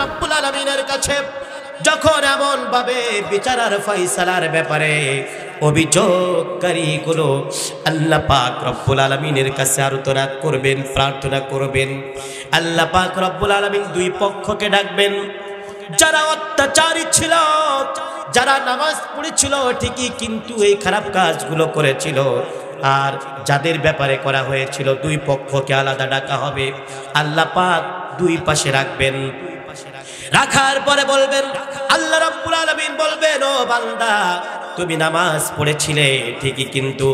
রব্বুল আলামিনের কাছে যখন এমন ভাবে বিচারের ফয়সালার ব্যাপারে অভিযোগকারীগুলো আল্লাহ পাক রব্বুল আলামিনের কাছে আর্তনা করবেন, প্রার্থনা করবেন, আল্লাহ পাক রব্বুল আলামিন দুই পক্ষকে ডাকবেন। যারা অত্যাচারী ছিল, যারা নামাজ পড়েছিল ঠিকই কিন্তু এই খারাপ কাজগুলো করেছিল, আর যাদের ব্যাপারে করা হয়েছিল, দুই পক্ষকে আলাদা ডাকা হবে। আল্লাহ পাক দুই পাশে রাখবেন। রাখার পরে বলবেন, আল্লাহ রাব্বুল আলামিন বলবেন, ও বান্দা তুমি নামাজ পড়েছিলে ঠিকই কিন্তু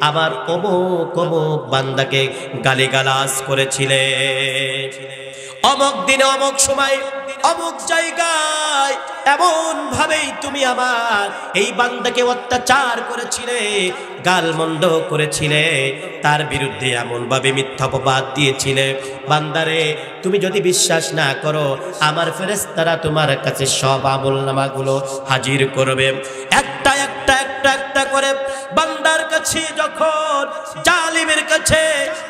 আবার অমুক অমুক বান্দাকে গালিগালাজ করেছিলে, অমুক দিনে অমুক সময় অমুক জায়গায় এমন ভাবেই তুমি আমার এই বান্দাকে অত্যাচার করেছিলে, গালমন্দ করেছিলে, তার বিরুদ্ধে এমন ভাবে মিথ্যা অপবাদ দিয়েছিলে। বান্দারে তুমি যদি বিশ্বাস না করো, আমার ফেরেশতারা তোমার কাছে সব আমলনামাগুলো হাজির করবে, একটা একটা একটা একটা করে বান্দার কাছে যখন, জালিমের কাছে,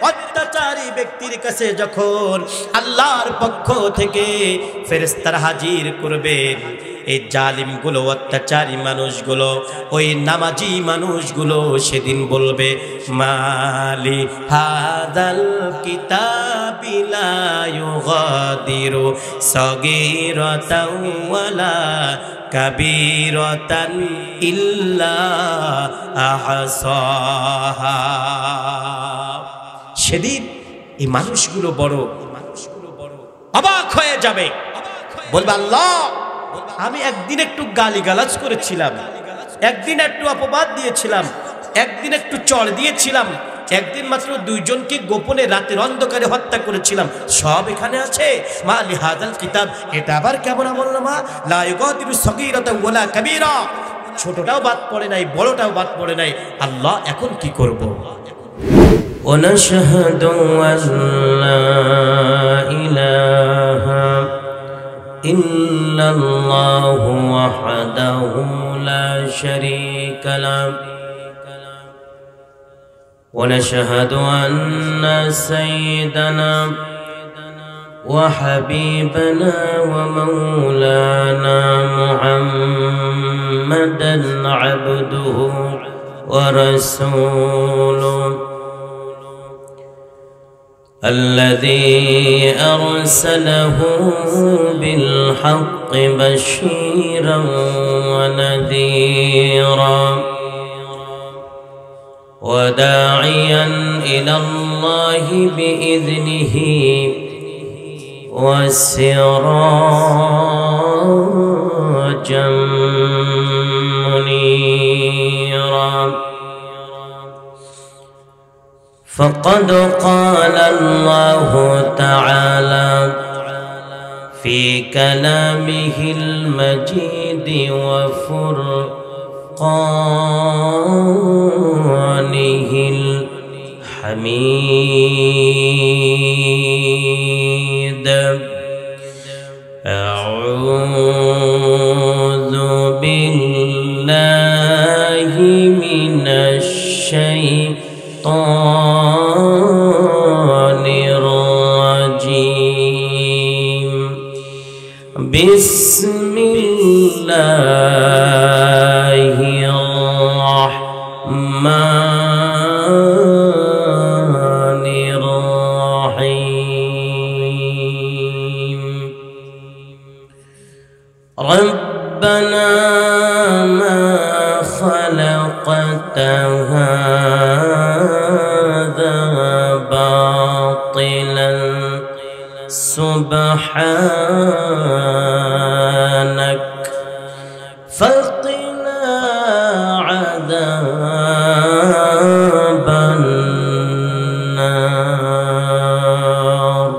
অত্যাচারী ব্যক্তির কাছে যখন আল্লাহর পক্ষ থেকে ফেরেশতারা হাজির করবেন, এই জালিমগুলো, অত্যাচারী মানুষগুলো, ওই নামাজি মানুষগুলো সেদিন বলবে, মালি হাদাল কিতাবি লা ইউগাদিরু সগীরাতাও ওয়ালা কাবীরাতান ইল্লা আহসাহা। সেদিন এই মানুষগুলো বড় অবাক হয়ে যাবে, বলবে, আল্লাহ আমি একদিন একটু গালিগালাজ করেছিলাম, একদিন একটু অপবাদ দিয়েছিলাম, একদিন একটু চড় দিয়েছিলাম, একদিন মাত্র দুইজনকে গোপনে রাতের অন্ধকারে হত্যা করেছিলাম, সব এখানে আছে। মালি হাদাল কিতাব, এটা আবার কেমন আমলনামা, লা ইউগাদিরু সগীরাতাও ওয়ালা কাবীরা, ছোটটাও বাদ পড়ে নাই, বড়টাও বাদ পড়ে নাই। আল্লাহ এখন কি করব? ونشهد أن لا إله إلا الله وحده لا شريك له ونشهد أن سيدنا وحبيبنا ومولانا محمدا عبده ورسوله الذي أرسله بالحق بشيرا ونذيرا وداعيا إلى الله بإذنه وسراجا منيرا. فقد قال الله تعالى في كلامه المجيد وفرقانه الحميد: أعوذ بالله من الشيطان الرجيم. بسم الله الرحمن الرحيم. ربنا ما خلقت هذا باطلا سبحانك فقنا عذاب النار.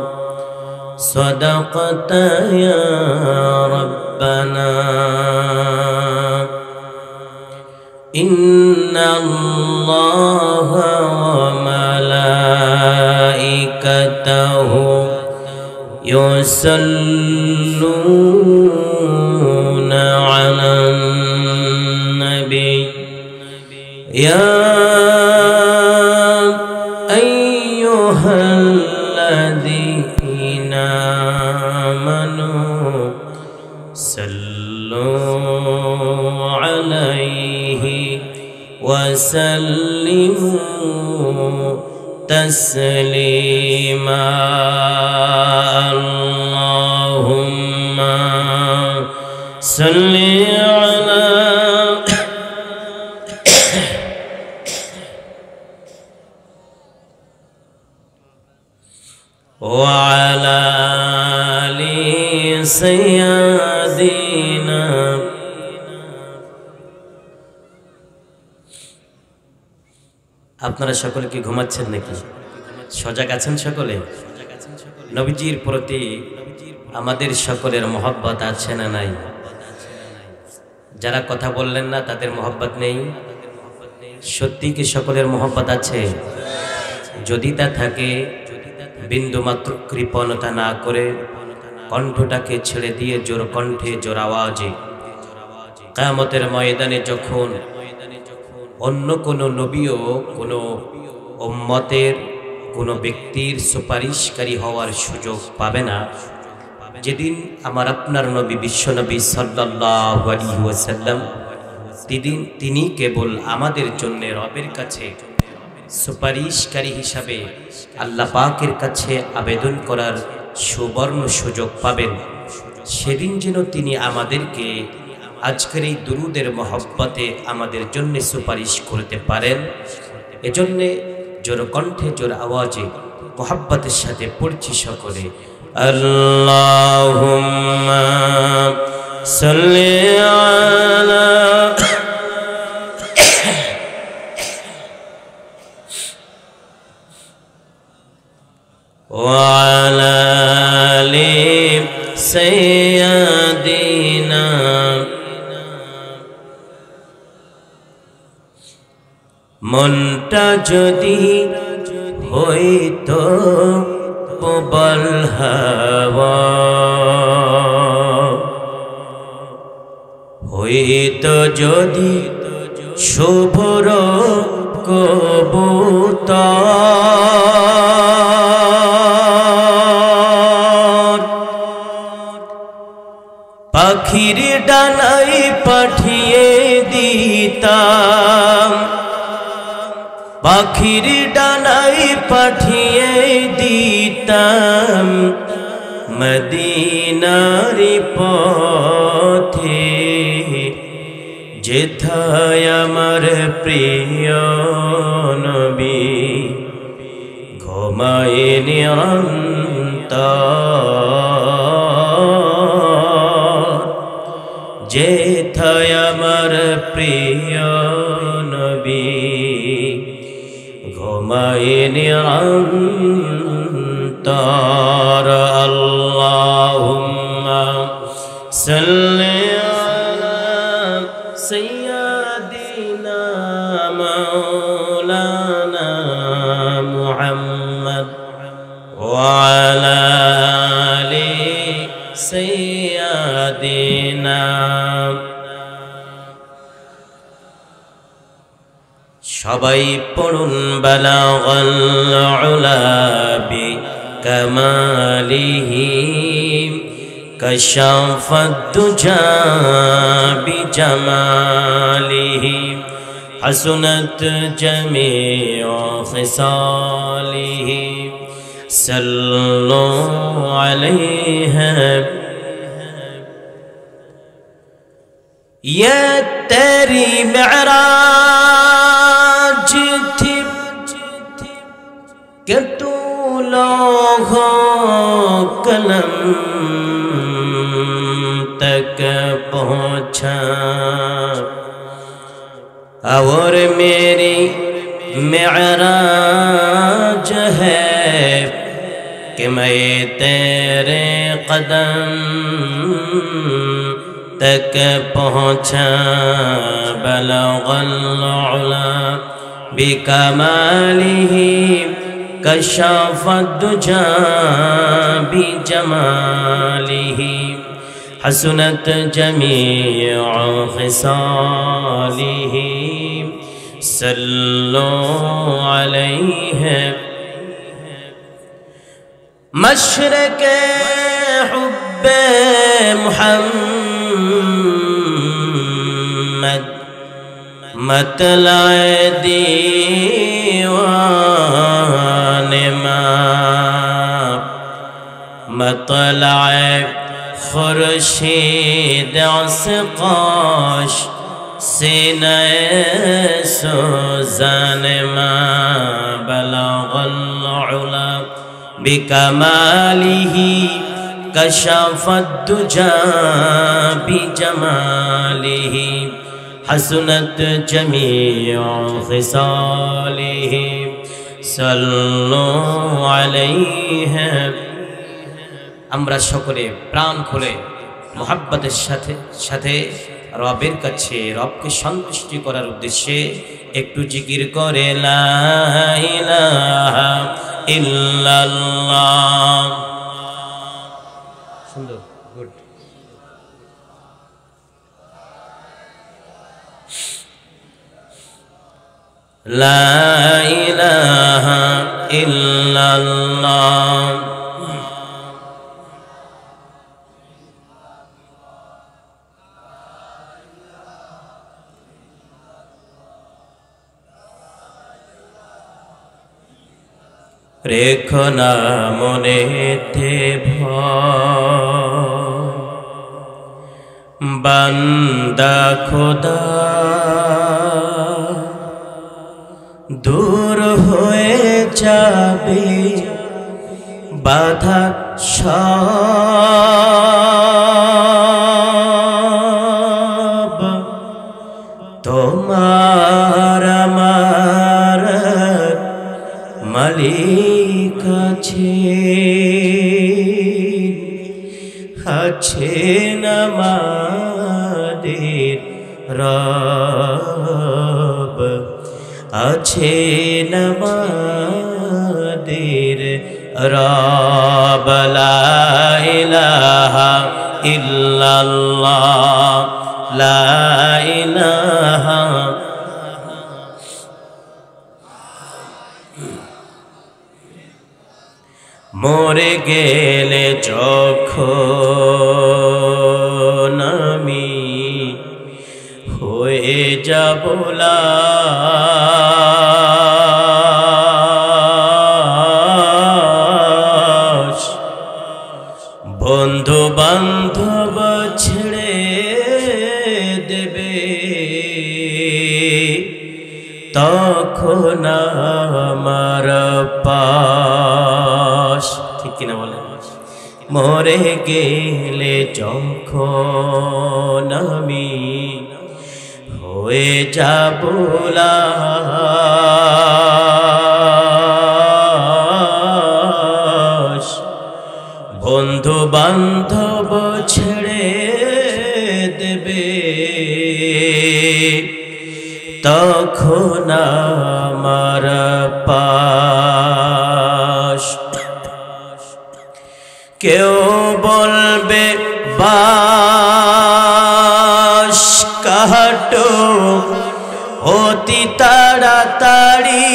صدقت يا ربنا. إن الله وملائكته يصلون على النبي. يا أيها الذين آمنوا صلوا عليه وسلموا تسليما اللهم صل على وعلى آل سيدنا আপনারা সকলে কি ঘুমাচ্ছেন নাকি? সজাগ আছেন সকলে? নবীজির প্রতি আমাদের সকলের মহব্বত আছে না নাই? যারা কথা বললেন না তাদের মহব্বত নেই? সত্যি কি সকলের মহব্বত আছে? যদি তা থাকে বিন্দুমাত্র কৃপণতা না করে কণ্ঠটাকে ছেড়ে দিয়ে জোর কণ্ঠে জোর আওয়াজে কিয়ামতের ময়দানে যখন অন্য কোনো নবীও কোনো উম্মতের কোনো ব্যক্তির সুপারিশকারী হওয়ার সুযোগ পাবে না, যেদিন আমার আপনার নবী বিশ্বনবী সাল্লাল্লাহু আলাইহি ওয়াসাল্লাম তিনি কেবল আমাদের জন্য রবের কাছে সুপারিশকারী হিসাবে আল্লাহ পাকের কাছে আবেদন করার সুবর্ণ সুযোগ পাবেন, সেদিন যেন তিনি আমাদেরকে আজকের এই দুরুদের মহব্বতে আমাদের জন্য সুপারিশ করতে পারেন। এজন্যে জোর কণ্ঠে জোর আওয়াজে মহব্বতের সাথে পড়ছি সকলে আল্লাহুম্মা সাল্লি আলা وعلى آل سيدنا মনটা যদি হইতো প্রবল হাওয়া হইতো যদি শুভ্র কবুতর পাখির ডানায় পাঠিয়ে দিতাম, পাখির ডানায় পাঠিয়ে দিতাম মদিনার পথে, যেথায় আমার প্রিয় নবী ঘুমায়েন অন্তর, যেথায় আমার প্রিয় নবী ঘুমায়েন অন্তর। আল্লাহুম্মা সাল্লি আলা সাইয়্যিদিনা মাওলানা মুহাম্মদ ওয়া আলা আলি সাইয়্যিদিনা। সবাই পড়ুন বালাগাল উলা বিকামালিহি কাশাফাদ দুজা বিজামালিহি হাসুনাত জামিউ খিসালিহি সাল্লু আলাইহি ইয়া তেরি মেরাজ थी कि तू लोगों कलम तक पहुँचा, और मेरी मेराज है कि मैं तेरे कदम तक पहुँचा। बलगल उला बिकमालिही कशफद दुजा बिजमालिही हसनत जमीउ खिसालिही सल्लु अलैहि। मशरक़े हुब्बे मुहम्मद मतलाए दीवाने माँ मतलाए खुर्शीद अस्काश सीने सुज़ान माँ बलगल उला बिकमालिही कशफत दुजा बिजमालिही हसनत जमीउ खिसालिही सल्लु अलैहि। আমরা সকলে প্রাণ খুলে মুহাব্বতের সাথে রবের কাছে রবকে সন্তুষ্টি করার উদ্দেশ্যে একটু জিকির করে লা ইলাহা ইল্লাল্লাহ। সুন্দর, গুড। লা ইলাহা ইল্লাল্লাহ। রেখো না মনেতে ভয় বান্দা খোদা দূর হয়ে যাবে বাধা সব তোমার আমার মালিক আছেন আমাদের রব আছেন আমাদের রব। লা ইলাহা ইল্লাল্লাহ লা ইলাহা। মরে গেলে যখন আমি হয়ে যাব লাশ, বন্ধু বান্ধব ছেড়ে দেবে তখন আমার পাশ। ঠিক কিনা বলেন? মরে গেলে যখন আমি হয়ে যাব লাশ, বন্ধু বান্ধব ছেড়ে দেবে তখন আমার পাশ। কেউ বলবে বাস কাটো অতি তাড়াতাড়ি,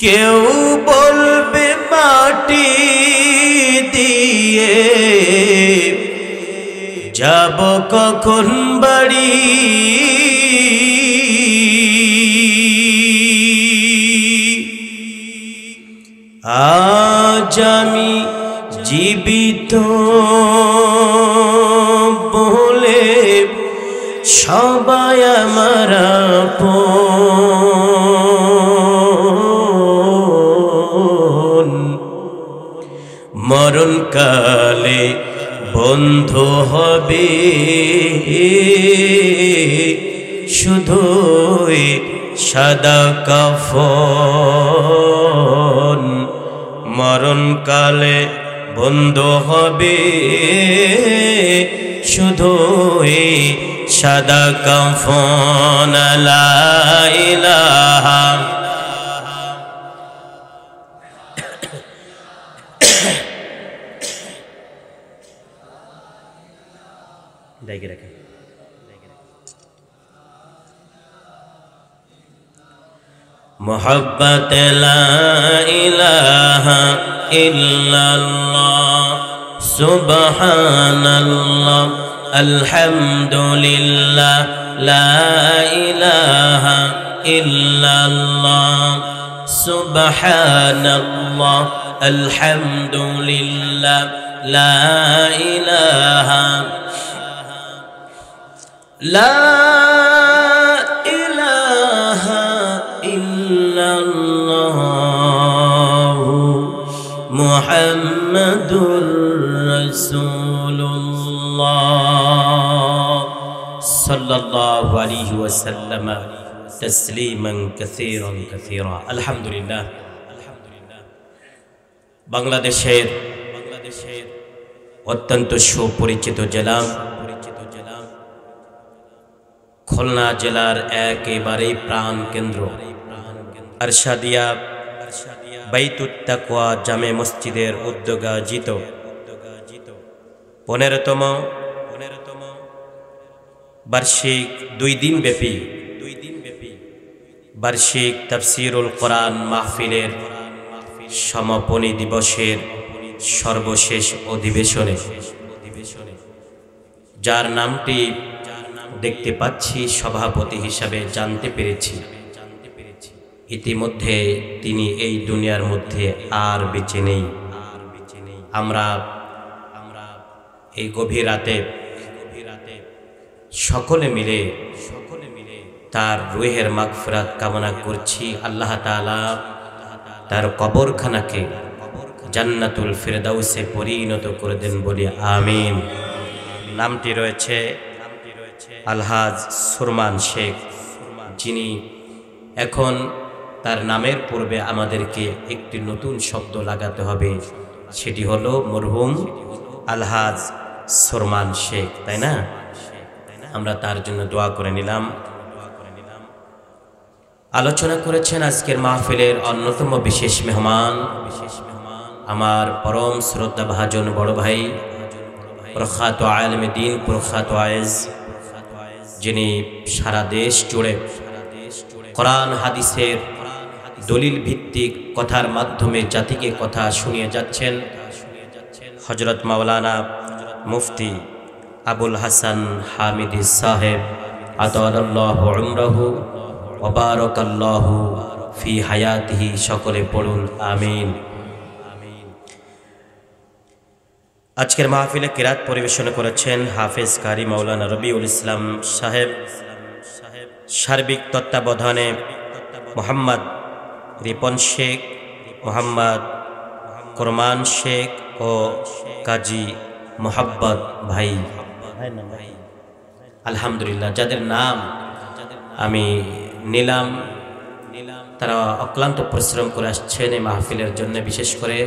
কেউ বলবে মাটি দিয়ে যাব কখন বাড়ি, আজ আমি জীবিত বলে সবাই আমার আপন, মরণকালে বন্ধু হবে শুধুই সাদা কাফন, মরণকালে বন্ধু হবে শুধুই সাদা কাফন। লা ইলাহা লাইকে রাখেন। मोहब्बत ला इलाहा इल्लल्लाह सुबहानल्लाह अल्हम्दुलिल्लाह ला इलाहा इल्लल्लाह सुबहानल्लाह अल्हम्दुलिल्लाह ला इलाहा मुहम्मदुर रसूलुल्लाह सल्लल्लाहु अलैहि वसल्लम तस्लीमन कसीरन कसीरा। अल्हम्दुलिल्लाह। बांग्लादेशेर अत्यंत सुपरिचित जেলা খুলনা জেলার একেবারে প্রাণ কেন্দ্র আরশাদিয়া বাইতুত তাকওয়া জামে মসজিদের উদ্যোগাজিত 15তম বার্ষিক 2 দিন ব্যাপী বার্ষিক তাফসীরুল কোরআন মাহফিলের সমাপনী দিবসের সর্বশেষ অধিবেশনে যার নামটি দেখতে পাচ্ছি সভাপতি হিসাবে জানতে পেরেছি ইতিমধ্যে তিনি এই দুনিয়ার মধ্যে আর বেঁচে নেই। আমরা এই গভীর রাতে সকলে মিলে তার রূহের মাগফিরাত কামনা করছি। আল্লাহ তাআলা তার কবরখানাকে জান্নাতুল ফিরদাউসে পরিণত করে দেন বলি আমিন। নামটি রয়েছে আলহাজ সুরমান শেখ, যিনি এখন তার নামের পূর্বে আমাদেরকে একটি নতুন শব্দ লাগাতে হবে, সেটি হলো মরহুম আলহাজ সুরমান শেখ, তাই না? আমরা তার জন্য দোয়া করে নিলাম। আলোচনা করেছেন আজকের মাহফিলের অন্যতম বিশেষ মেহমান আমার পরম শ্রদ্ধা ভাজন বড় ভাই প্রখ্যাত আলেমে দ্বীন প্রখ্যাত আয়েজ, যিনি সারা দেশ জুড়ে কোরআন হাদিসের দলিল ভিত্তিক কথার মাধ্যমে জাতিকে কথা শুনিয়ে যাচ্ছেন। হযরত মাওলানা মুফতি আবুল হাসান হামিদি সাহেব আতালাল্লাহু উমরাহু ওয়া বারাকাল্লাহু ফি হায়াতিহি। সকলে পড়ুন আমিন। আজকের মাহফিলে কিরাত পরিবেশন করেছেন হাফেজ কারি মাওলানা রবিউল ইসলাম সাহেব। সার্বিক তত্ত্বাবধানে মোহাম্মদ রিপন শেখ, মোহাম্মদ কোরমান শেখ ও কাজী মোহাব্বত ভাই। আলহামদুলিল্লাহ, যাদের নাম আমি নিলাম তারা অক্লান্ত পরিশ্রম করে আসছেন এই মাহফিলের জন্য। বিশেষ করে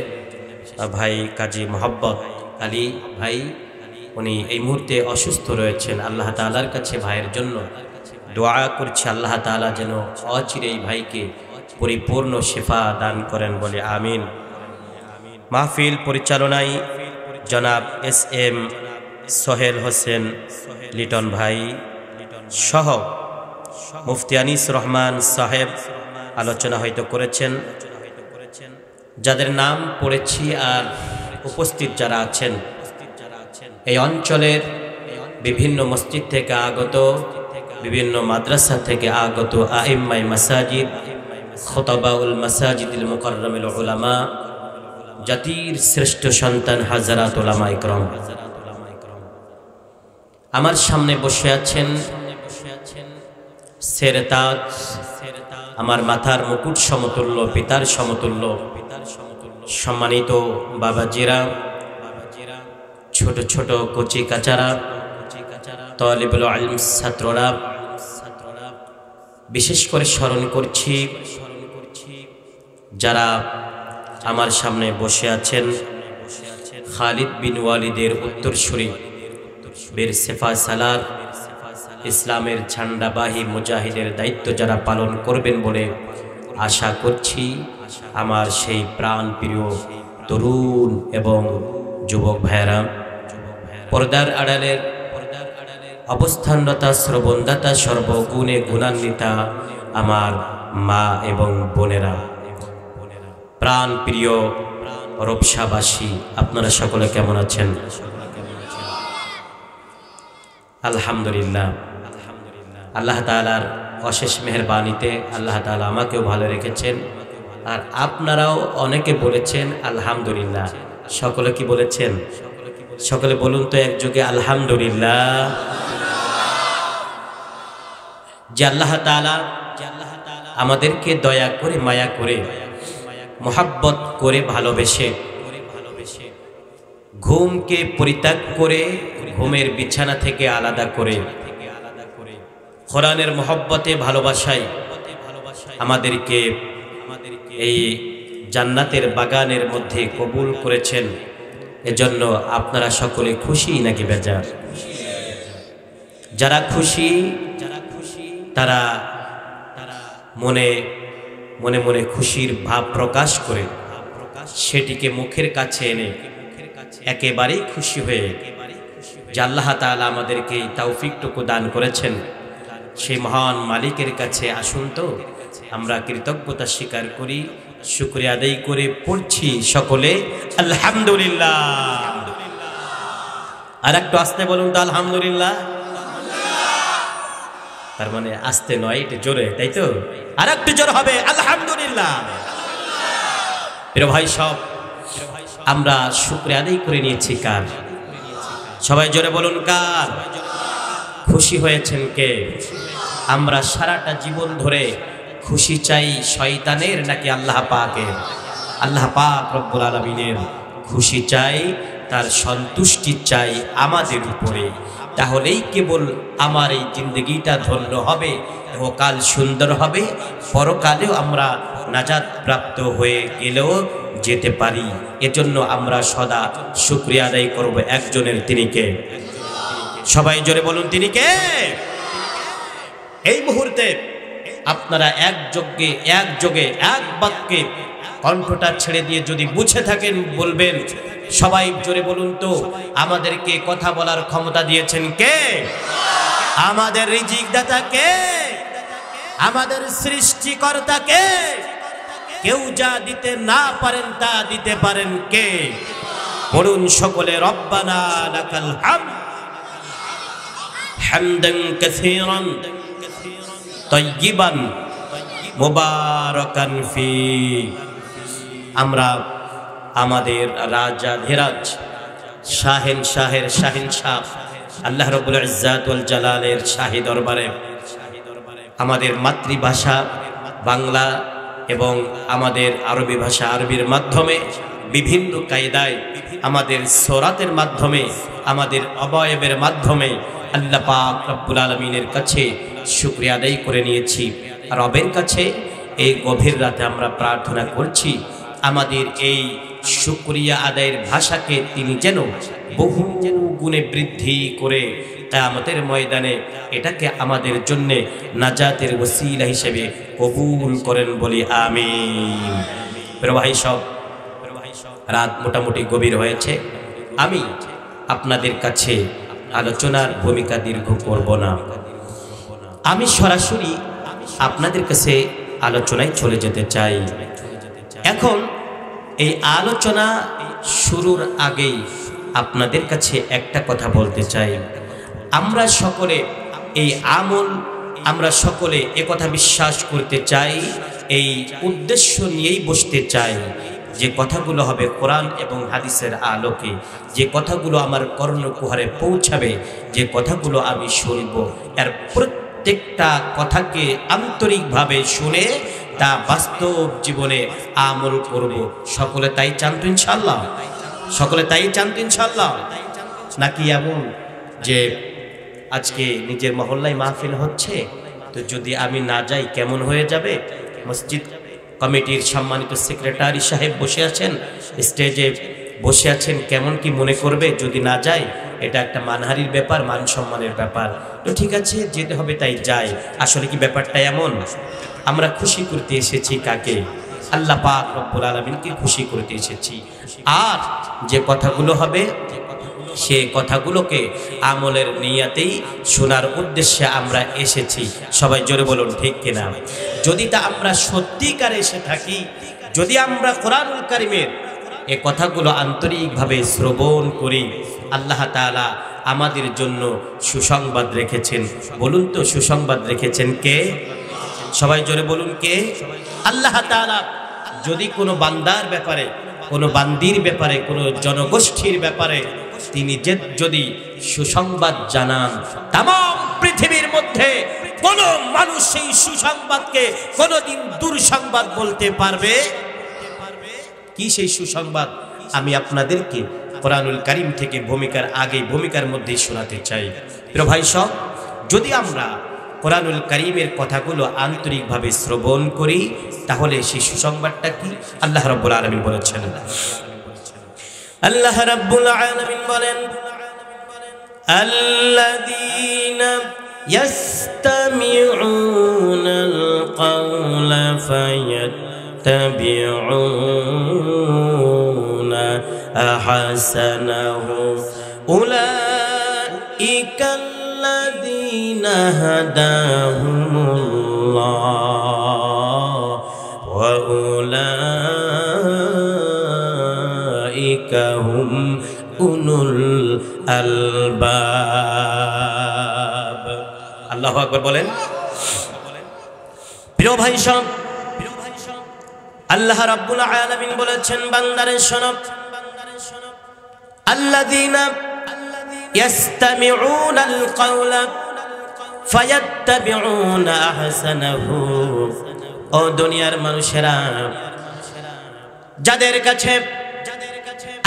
ভাই কাজী মোহাব্বত আলী ভাই, উনি এই মুহূর্তে অসুস্থ রয়েছেন। আল্লাহ তাআলার কাছে ভাইয়ের জন্য দোয়া করছি, আল্লাহ তাআলা যেন অচিরে এই ভাইকে পরিপূর্ণ শিফা দান করেন বলে আমিন। মাহফিল পরিচালনায় জনাব এস.এম. সোহেল হোসেন লিটন ভাই সহ মুফতি আনিস রহমান সাহেব আলোচনা হয়তো করেছেন। যাদের নাম পড়েছি আর উপস্থিত যারা আছেন, এই অঞ্চলের বিভিন্ন মসজিদ থেকে আগত, বিভিন্ন মাদ্রাসা থেকে আগত আইম্মায়ে মাসাজিদ, খুতাবাউল মাসাজিদুল মুকাররামিল উলামা, জাতির শ্রেষ্ঠ সন্তান হাজারাত উলামা ইকরাম, আমার সামনে বসে আছেন সেরতাজ, আমার মাথার মুকুট সমতুল্য, পিতার সমতুল্য সম্মানিত বাবাজিরা, ছোট ছোট কচি কাচারা, তালিবুল ইলম ছাত্ররা, বিশেষ করে স্মরণ করছি যারা আমার সামনে বসে আছেন। খালিদ বিন ওয়ালিদের উত্তরসূরি বীর সেফা সালার, ইসলামের ঝান্ডাবাহী মুজাহিদের দায়িত্ব যারা পালন করবেন বলে আশা করছি। আমার সেই প্রাণ প্রিয় তরুণ এবং যুবক ভাইয়েরা, পর্দার আড়ালের অবস্থানরতা শ্রবণদাতা সর্বগুণে গুণান্বিতা আমার মা এবং বোনেরা, প্রাণ প্রিয় রূপসাবাসী, আপনারা সকলে কেমন আছেন? আলহামদুলিল্লাহ। আল্লাহ তাআলার অশেষ মেহেরবানিতে আল্লাহ তাআলা আমাকেও ভালো রেখেছেন, আর আপনারাও অনেকে বলেছেন আলহামদুলিল্লাহ। সকলে কি বলেছেন? সকলে বলুন তো একযোগে আলহামদুলিল্লাহ। যে আল্লাহ তাআলা আমাদেরকে দয়া করে, মায়া করে, মোহাব্বত করে, ভালোবেসে ঘুমকে পরিত্যাগ করে ঘুমের বিছানা থেকে আলাদা করে কোরআনের মোহব্বতে, ভালোবাসায় আমাদেরকে এই জান্নাতের বাগানের মধ্যে কবুল করেছেন। এজন্য আপনারা সকলে খুশি নাকি বেজার? যারা খুশি তারা মনে মনে মনে খুশির ভাব প্রকাশ করে সেটিকে মুখের কাছে এনে একেবারেই খুশি হয়ে যে আল্লাহ তাআলা আমাদেরকে এই তৌফিকটুকু দান করেছেন, সেই মহান মালিকের কাছে আসুন তো আমরা কৃতজ্ঞতা স্বীকার করি, শুকরিয়া আদায় করে পড়ছি সকলে আলহামদুলিল্লাহ। আর একটু আস্তে বলুন তো আলহামদুলিল্লাহ। তার মানে আস্তে নয়, এটা জোরে, তাই তো? আর একটু জোর হবে আলহামদুলিল্লাহ। প্রিয় ভাই সব, আমরা শুকরিয়া আদায় করে নিয়েছি কার? সবাই জোরে বলুন কার? খুশি হয়েছেন কে? আমরা সারাটা জীবন ধরে খুশি চাই শয়তানের নাকি আল্লাহ পাকের? আল্লাহ পাক রব্বুল আলামিনের খুশি চাই, তার সন্তুষ্টি চাই আমাদের উপরে। তাহলেই কেবল আমার এই জিন্দগিটা ধন্য হবে, ইহকাল সুন্দর হবে, পরকালেও আমরা নাজাত প্রাপ্ত হয়ে গেলেও যেতে পারি। এজন্য আমরা সদা শুকরিয়া আদায় করব একজনের, তিনি কে? সবাই জোরে বলুন তিনি কে? এই মুহূর্তে আপনারা একযোগে এক বাক্যে কণ্ঠটা ছেড়ে দিয়ে যদি বুঝে থাকেন বলবেন। সবাই জোরে বলুন তো, আমাদেরকে কথা বলার ক্ষমতা দিয়েছেন কে? আমাদের রিজিক দাতা কে? আমাদের সৃষ্টিকর্তা কে? কেউ যা দিতে না পারেন তা দিতে পারেন কে? বলুন সকলে রব্বানা লাকাল হামদ হামদান কাসীরান তাইয়িবান মুবারাকান ফি। আমরা আমাদের রাজাধিরাজ শাহের শাহ আল্লাহ রাব্বুল ইজ্জাত ওয়াল জালালের শাহী দরবারে আমাদের মাতৃভাষা বাংলা এবং আমাদের আরবি ভাষা আরবির মাধ্যমে বিভিন্ন কায়দায় আমাদের সূরাতের মাধ্যমে আমাদের অবয়বের মাধ্যমে আল্লাহ পাক রব্বুল আলামিনের কাছে শুকরিয়া আদায় করে নিয়েছি। রবের কাছে এই গভীর রাতে আমরা প্রার্থনা করছি আমাদের এই শুকরিয়া আদায়ের ভাষাকে তিনি যেন বহু গুণে বৃদ্ধি করে কিয়ামতের ময়দানে এটাকে আমাদের জন্য নাজাতের ওসিলা হিসেবে কবুল করেন বলি আমিন। প্রিয় ভাই সব, রাত মোটামুটি গভীর হয়েছে। আমি আপনাদের কাছে আলোচনার ভূমিকা দীর্ঘ করব না, আমি সরাসরি আপনাদের কাছে আলোচনায় চলে যেতে চাই। এখন এই আলোচনা শুরুর আগেই আপনাদের কাছে একটা কথা বলতে চাই। আমরা সকলে এই আমল, আমরা সকলে একথা বিশ্বাস করতে চাই, এই উদ্দেশ্য নিয়েই বসতে চাই যে কথাগুলো হবে কোরআন এবং হাদিসের আলোকে, যে কথাগুলো আমার কর্ণকুহরে পৌঁছাবে, যে কথাগুলো আমি শুনব, এর প্রত্যেকটা কথাকে আন্তরিকভাবে শুনে তা বাস্তব জীবনে আমল করব। সকলে তাই চান তো ইনশাআল্লাহ? সকলে তাই চান তো ইনশাআল্লাহ? নাকি এমন যে আজকে নিজের মহল্লায় মাহফিল হচ্ছে, তো যদি আমি না যাই কেমন হয়ে যাবে? মসজিদ কমিটির সম্মানিত সেক্রেটারি সাহেব বসে আছেন, স্টেজে বসে আছেন, কেমন কি মনে করবে যদি না যাই? এটা একটা মানহারির ব্যাপার, মান সম্মানের ব্যাপার। তো ঠিক আছে, যেতে হবে তাই যাই। আসলে কি ব্যাপারটা এমন? আমরা খুশি করতে এসেছি কাকে? আল্লাহ পাক রব্বুল আলামিনকে খুশি করতে এসেছি। আর যে কথাগুলো হবে সে কথাগুলোকে আমলের নিয়াতেই শোনার উদ্দেশ্যে আমরা এসেছি। সবাই জোরে বলুন ঠিক কিনা? যদি তা আমরা সত্যিকার এসে থাকি, যদি আমরা কোরআনুল কারীমের এ কথাগুলো আন্তরিকভাবে শ্রবণ করি, আল্লাহ তাআলা আমাদের জন্য সুসংবাদ রেখেছেন। বলুন তো সুসংবাদ রেখেছেন কে? সবাই জোরে বলুন কে? আল্লাহ তাআলা যদি কোনো বান্দার ব্যাপারে, কোনো বান্দির ব্যাপারে, কোনো জনগোষ্ঠীর ব্যাপারে তিনি যদি সুসংবাদ জানান, তামাম পৃথিবীর মধ্যে কোনো মানুষ সেই সুসংবাদকে কোনোদিন দুঃসংবাদ বলতে পারবে? কি সেই সুসংবাদ? আমি আপনাদেরকে কোরআনুল কারীম থেকে ভূমিকার আগে ভূমিকার মধ্যেই শোনাতে চাই। প্রিয় ভাই সব, যদি আমরা কোরআনুল কারীমের কথাগুলো আন্তরিকভাবে শ্রবণ করি, তাহলে সেই সুসংবাদটা কি? আল্লাহ রাব্বুল আলামিন বলেছেন, আল্লাহ রাব্বুল আলামিন বলেন, আল্লাযীনা ইয়াসতামিউনাল কাওলা ফায়াত্তাবিউনা আহসানাহু উলাইকাল্লাযীনা হাদাহুমুল্লাহ ওয়া উলাইকা হুম উলুল আলবাব। আল্লাহু আকবার বলেন। প্রিয় ভাই সব, আল্লাহ রাব্বুল আলামিন বলেছেন, বান্দারে শোনো, আল্লাযীনা ইয়াসতামিউনাল কাওলা ফায়াত্তাবিউনা আহসানাহু। ও দুনিয়ার মানুষেরা, যাদের কাছে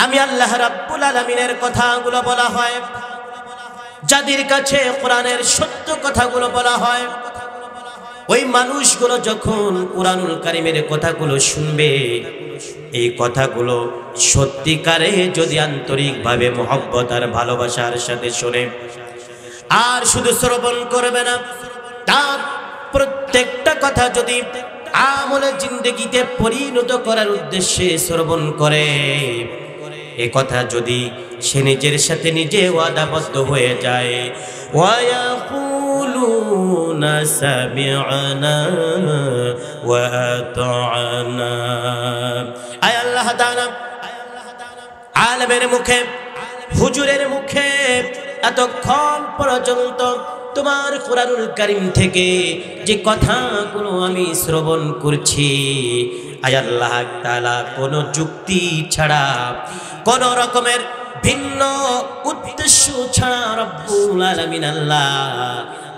আমি আল্লাহ রাব্বুল আলামিনের কথাগুলো বলা হয়, যাদের কাছে কোরআনের সত্য কথাগুলো বলা হয়, ওই মানুষগুলো যখন কোরআনুল কারীমের কথাগুলো শুনবে, এই কথাগুলো সত্যিকারে যদি আন্তরিকভাবে মহব্বত আর ভালোবাসার সাথে শোনে, আর শুধু শ্রবণ করবে না, তার প্রত্যেকটা কথা যদি আমলে জিন্দেগিতে পরিণত করার উদ্দেশ্যে শ্রবণ করে, এ কথা যদি সে নিজের সাথে নিজে ওয়াদাবদ্ধ হয়ে যায়, ওয়ায়াকুলুনা সামি'না ওয়া আতা'না। আয় আল্লাহ তাআলা আলেমের মুখে, হুজুরের মুখে এতক্ষণ পর্যন্ত তোমার কোরআনুল কারীম থেকে যে কথাগুলো আমি শ্রবণ করছি, আয় আল্লাহ তাআলা কোনো যুক্তি ছাড়া, কোন রকমের ভিন্ন উদ্দেশ্য ছাড়া রব্বুল আলামিন আল্লাহ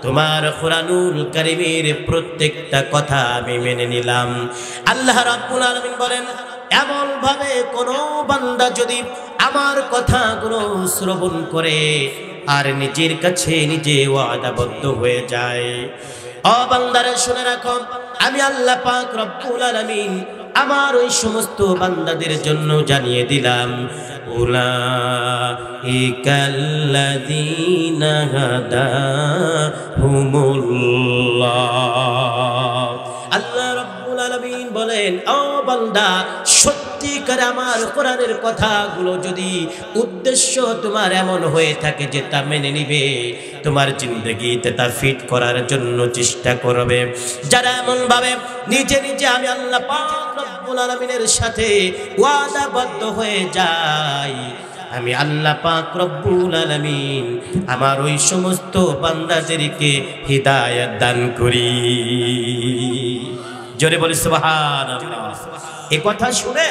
তোমার কোরআনুল কারীমের প্রত্যেকটা কথা আমি মেনে নিলাম। আল্লাহ রাব্বুল আলামিন বলেন, এমন ভাবে কোন বান্দা যদি আমার কথাগুলো শ্রবণ করে আর নিজের কাছে নিজে ওয়াদাবদ্ধ হয়ে যায়, ও বান্দারা শুনে রাখো, আমি আল্লাহ পাক রব্বুল আলামিন আমার ওই সমস্ত বান্দাদের জন্য জানিয়ে দিলাম, উলাইকাল্লাযীনা হাদাহুমুল্লাহ। আল্লাহ রাব্বুল আলামিন বলেন, ও বান্দা, সত্যিকার আমার কোরআনের কথাগুলো যদি উদ্দেশ্য তোমার এমন হয়ে থাকে যে তা মেনে নিবে, তোমার জিন্দেগিতে তা ফিট করার জন্য চেষ্টা করবে, যারা এমন ভাবে নিজে নিজে আমি আল্লাহ পাক রব্বুল আলামিনের সাথে ওয়াদাবদ্ধ হয়ে যায়, আমি আল্লাহ পাক রব্বুল আলামিন আমার ওই সমস্ত বান্দাদেরকে হিদায়াত দান করি। জোরে বলি সুবহানাল্লাহ। এই কথা শুনে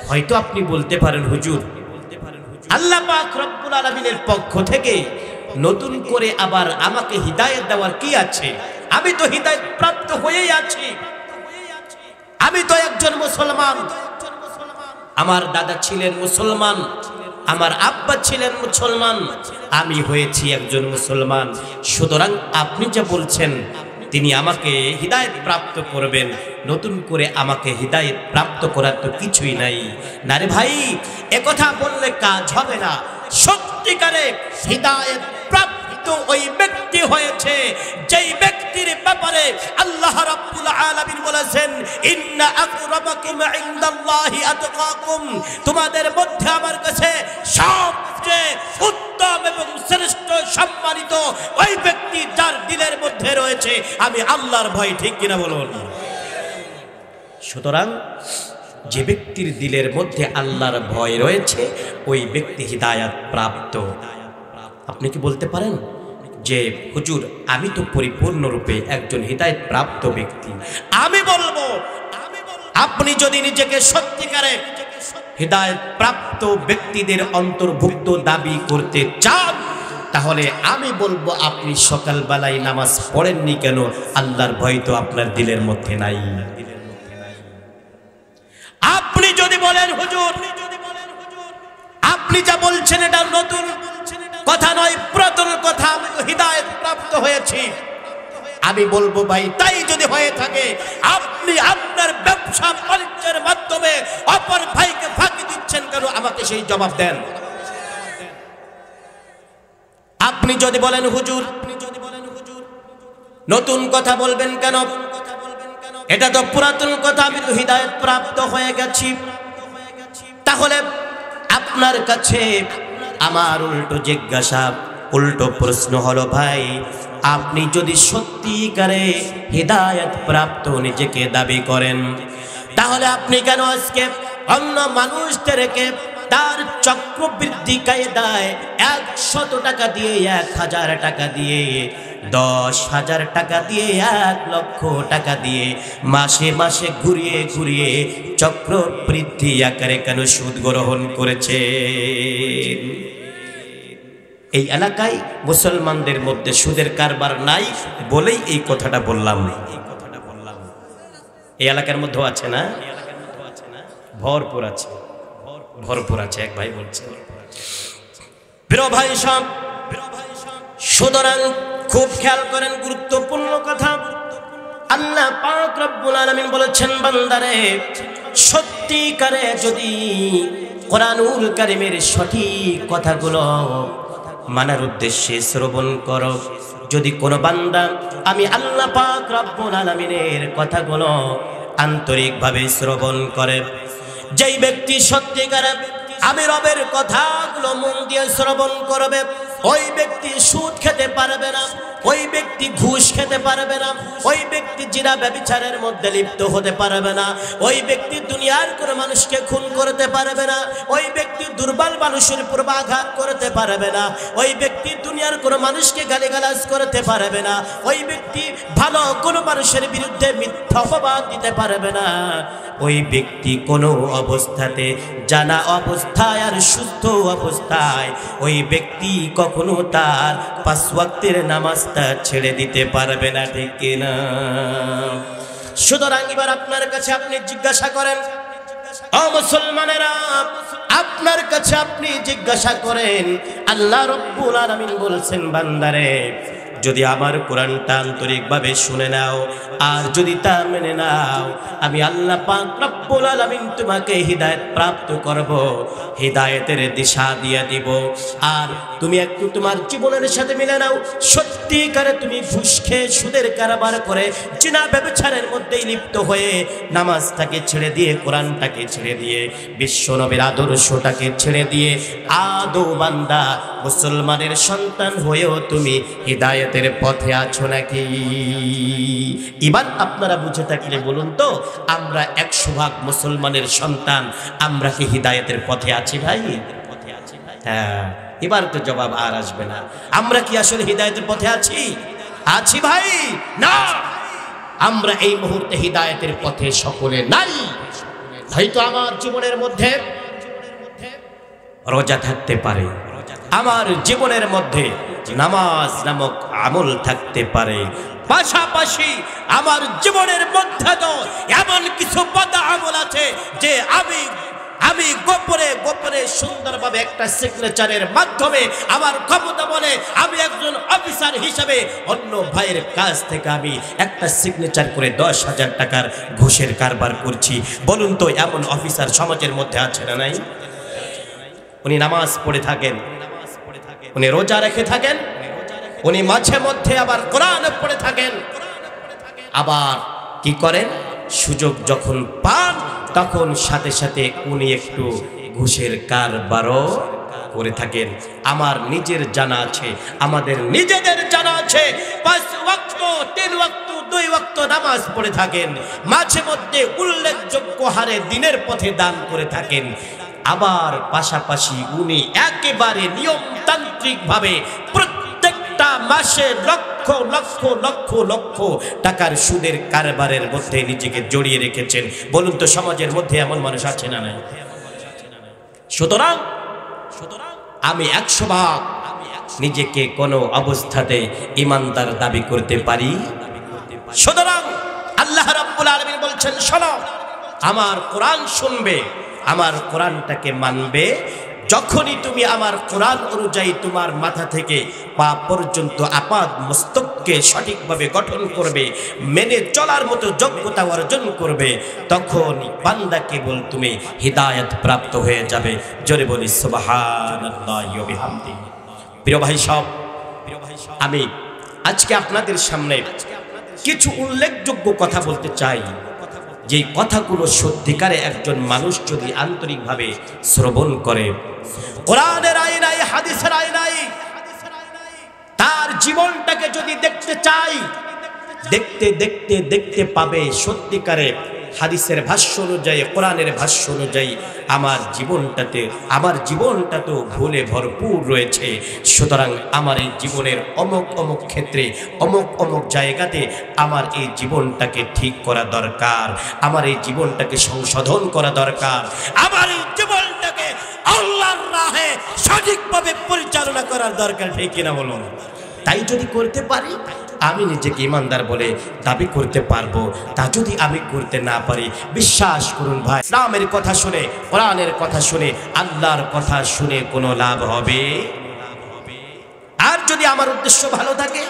হয়তো আপনি বলতে পারেন, হুজুর, আল্লাহ পাক রব্বুল আলামিনের পক্ষ থেকে নতুন করে আবার আমাকে হিদায়াত দেওয়ার কি আছে? আমি তো হিদায়াত প্রাপ্ত হয়েই আছি, আমি তো একজন মুসলমান, আমার দাদা ছিলেন মুসলমান, আমার আব্বা ছিলেন মুসলমান, আমি হয়েছি একজন মুসলমান, সুতরাং আপনি যে বলছেন তিনি আমাকে হিদায়াত প্রাপ্ত করবেন, নতুন করে আমাকে হিদায়াত প্রাপ্ত করার তো কিছুই নাই। না রে ভাই, একথা বললে কাজ হবে না। সত্যিকারে হিদায়াত প্রাপ্ত ওই ব্যক্তি হয়েছে যেই ব্যক্তির ব্যাপারে আল্লাহ রাব্বুল আলামিন বলেছেন, ইন্না আকরামাকুম ইনদাল্লাহি আতকাকুম, তোমাদের মধ্যে আমার কাছে সব সবচেয়ে উত্তম এবং শ্রেষ্ঠ সম্মানিত ওই ব্যক্তি যার দিলের মধ্যে রয়েছে আমি আল্লাহর ভয়। ঠিক কিনা বলুন? সুতরাং যে ব্যক্তির দিলের মধ্যে আল্লাহর ভয় রয়েছে ওই ব্যক্তি হিদায়াত প্রাপ্ত। আপনি কি বলতে পারেন যে হুজুর আমি তো পরিপূর্ণরূপে একজন হিদায়াত প্রাপ্ত ব্যক্তি? আমি বলবো আপনি যদি নিজেকে সত্যিকারে হিদায়াত প্রাপ্ত ব্যক্তিদের অন্তর্ভুক্ত দাবি করতে চান তাহলে আমি বলবো আপনি সকালবেলায় নামাজ পড়েননি কেন? আল্লাহর ভয় তো আপনার দিলের মধ্যে নাই। আপনি যদি বলেন হুজুর আপনি যা বলছেন এটা নতুন কথা নয়, পুরাতন কথা, আমি তো হিদায়াত প্রাপ্ত হয়েছি, আমি বলবো ভাই তাই যদি হয়ে থাকে আপনি আপনার ব্যবসা বাণিজ্যের মাধ্যমে অপর ভাইকে ফাঁকি দিচ্ছেন কেন? আমাকে সেই জবাব দেন। আপনি যদি বলেন হুজুর নতুন কথা বলবেন কেন? এটা তো পুরাতন কথা, আমি তো হিদায়াত প্রাপ্ত হয়ে গেছি। তাহলে আপনার কাছে আমার উল্টো জিজ্ঞাসা, উল্টো প্রশ্ন হলো ভাই আপনি যদি সত্যিকারে হিদায়াত প্রাপ্ত নিজেকে দাবি করেন তাহলে আপনি কেন আজকে অন্য মানুষদেরকে তার চক্রবৃদ্ধি কায়দায় 100 টাকা দিয়ে 1000 টাকা দিয়ে 10,000 টাকা দিয়ে 1 লক্ষ টাকা দিয়ে মাসে মাসে ঘুরিয়ে ঘুরিয়ে চক্রবৃদ্ধি আকারে কেন সুদ গ্রহণ করেছে? এই এলাকায় মুসলমানদের মধ্যে সুদের কারবার নাই বলেই এই কথাটা বললাম। এই এলাকার মধ্যেও আছে না? ভরপুর আছে, ভরপুর আছে। এক ভাই বলছে প্রিয় ভাই সব, সুতরাং খুব খেয়াল করেন গুরুত্বপূর্ণ কথা। আল্লাহ পাক রব্বুল আলামিন বলেছেন বান্দারে সত্যিকারে যদি কোরআনুল কারীমের সঠিক কথাগুলো মানার উদ্দেশ্যে শ্রবণ করো, যদি কোনো বান্দা আমি আল্লাহ পাক রব্বুল আলামিনের কথাগুলো আন্তরিকভাবে শ্রবণ করে, যেই ব্যক্তি সত্যিকারে আমি রবের কথাগুলো মন দিয়ে শ্রবণ করবে ওই ব্যক্তি সুদ খেতে পারবে না, ওই ব্যক্তি ঘুষ খেতে পারবে না, ওই ব্যক্তি জিনা ব্যভিচারের মধ্যে লিপ্ত হতে পারবে না, ওই ব্যক্তি দুনিয়ার কোনো মানুষকে খুন করতে পারবে না, ওই ব্যক্তি দুর্বল মানুষের উপর আঘাত করতে পারবে না, ওই ব্যক্তি দুনিয়ার কোনো মানুষকে গালিগালাজ করতে পারবে না, ওই ব্যক্তি ভালো কোনো মানুষের বিরুদ্ধে মিথ্যা অপবাদ দিতে পারবে না, ওই ব্যক্তি কোনো অবস্থাতে জানা অবস্থায় আর সুস্থ অবস্থায় ওই ব্যক্তি কখনো তার 5 ওয়াক্তের নামাজটা ছেড়ে দিতে পারবে না। ঠিক কিনা? সুতরাং এবার আপনার কাছে আপনি জিজ্ঞাসা করেন, ও মুসলমানেরা আপনার কাছে আপনি জিজ্ঞাসা করেন, আল্লাহ রাব্বুল আলামিন বলছেন বান্দারে যদি আমার কোরআনটা আন্তরিকভাবে শুনে নাও আর যদি তা মেনে নাও আমি আল্লাহ পাক রব্বুল আলামিন তোমাকে হিদায়াত প্রাপ্ত করব, হিদায়াতের দিশা দিয়ে দিব। আর তুমি একটু তোমার জীবনের সাথে মিলে নাও, সত্যিকারে তুমি ঘুষ খেয়ে সুদের কারবার করে জিনা ব্যভিচারের মধ্যেই লিপ্ত হয়ে নামাজটাকে ছেড়ে দিয়ে কোরআনটাকে ছেড়ে দিয়ে বিশ্বনবীর আদর্শটাকে ছেড়ে দিয়ে আদৌ বান্দা মুসলমানের সন্তান হয়েও তুমি হিদায়াতের পথে আছো নাকি? এবার আপনারা বুঝে থাকলে বলুন তো আমরা 100% মুসলমানের সন্তান, আমরা কি হিদায়াতের পথে আছি ভাই? হ্যাঁ, এবার তো জবাব আর আসবে না। আমরা কি আসলে হিদায়াতের পথে আছি? আছি ভাই? না, আমরা এই মুহূর্তে হিদায়াতের পথে সকলে নাই। হয়তো আমার জীবনের মধ্যে রোজা থাকতে পারে, আমার জীবনের মধ্যে নামাজ নামক আমল থাকতে পারে, পাশাপাশি আমার জীবনের মধ্যে তো এমন কিছু বদ আমল আছে যে আমি গোপনে গোপনে সুন্দরভাবে একটা সিগনেচারের মাধ্যমে আমার ক্ষমতা বলে আমি একজন অফিসার হিসেবে অন্য ভাইয়ের কাছ থেকে আমি একটা সিগনেচার করে 10,000 টাকার ঘুষের কারবার করছি। বলুন তো এমন অফিসার সমাজের মধ্যে আছে না নাই? উনি নামাজ পড়ে থাকেন, উনি রোজা রেখে থাকেন, উনি মাঝে মধ্যে আবার কোরআন পড়ে থাকেন, আবার কি করেন সুযোগ যখন পান তখন সাথে সাথে উনি একটু ঘুষের কারবারও করে থাকেন। আমার নিজের জানা আছে, আমাদের নিজেদের জানা আছে 5 ওয়াক্ত 3 ওয়াক্ত 2 ওয়াক্ত নামাজ পড়ে থাকেন, মাঝে মধ্যে উল্লেখযোগ্য হারে দিনের পথে দান করে থাকেন। আবার পাশাপাশি উনি একেবারে নিয়মতান্ত্রিক ভাবে প্রত্যেকটা মাসে লক্ষ লক্ষ লক্ষ লক্ষ টাকার সুদের কারবারের মধ্যে নিজেকে জড়িয়ে রেখেছেন। বলুন তো সমাজের মধ্যে এমন মানুষ আছে না নাই? সুতরাং আমি 100 ভাগ নিজেকে কোনো অবস্থাতে ইমানদার দাবি করতে পারি। সুতরাং আল্লাহ রাব্বুল আলামিন বলছেন, শোনো, আমার কোরআন শুনবে, আমার কোরআনটাকে মানবে। যখনই তুমি আমার কোরআন অনুযায়ী তোমার মাথা থেকে পা পর্যন্ত আপাদ মস্তককে সঠিকভাবে গঠন করবে, মেনে চলার মতো যোগ্যতা অর্জন করবে, তখন বান্দা কেবল তুমি হিদায়াত প্রাপ্ত হয়ে যাবে। জোরে বলি সুবহানাল্লাহি ওয়া বিহামদিহি। প্রিয় ভাই সব, আমি আজকে আপনাদের সামনে কিছু উল্লেখযোগ্য কথা বলতে চাই, যে কথাগুলো সত্যিকারে একজন মানুষ যদি আন্তরিকভাবে শ্রবণ করে, কোরআনের আয়নায় হাদিসের আয়নায় তার জীবনটাকে যদি দেখতে চাই, দেখতে দেখতে দেখতে পাবে সত্যিকারে হাদিসের ভাষ্য অনুযায়ী, কোরআনের ভাষ্য অনুযায়ী আমার জীবনটা তো ভুলে ভরপুর রয়েছে। সুতরাং আমার এই জীবনের অমুক অমুক ক্ষেত্রে অমুক অমুক জায়গাতে আমার এই জীবনটাকে ঠিক করা দরকার, আমার এই জীবনটাকে সংশোধন করা দরকার, আমার এই জীবনটাকে আল্লাহর রাহে সঠিকভাবে পরিচালনা করার দরকার। ঠিক কিনা বলুন? তাই যদি করতে পারি, আমি নিজেকে ইমানদার বলে দাবি করতে পারবো। তা যদি আমি করতে না পারি, বিশ্বাস করুন ভাই, ইসলামের কথা শুনে, কোরআনের কথা শুনে, আল্লাহর কথা শুনে কোনো লাভ হবে? আর যদি আমার উদ্দেশ্য ভালো থাকে,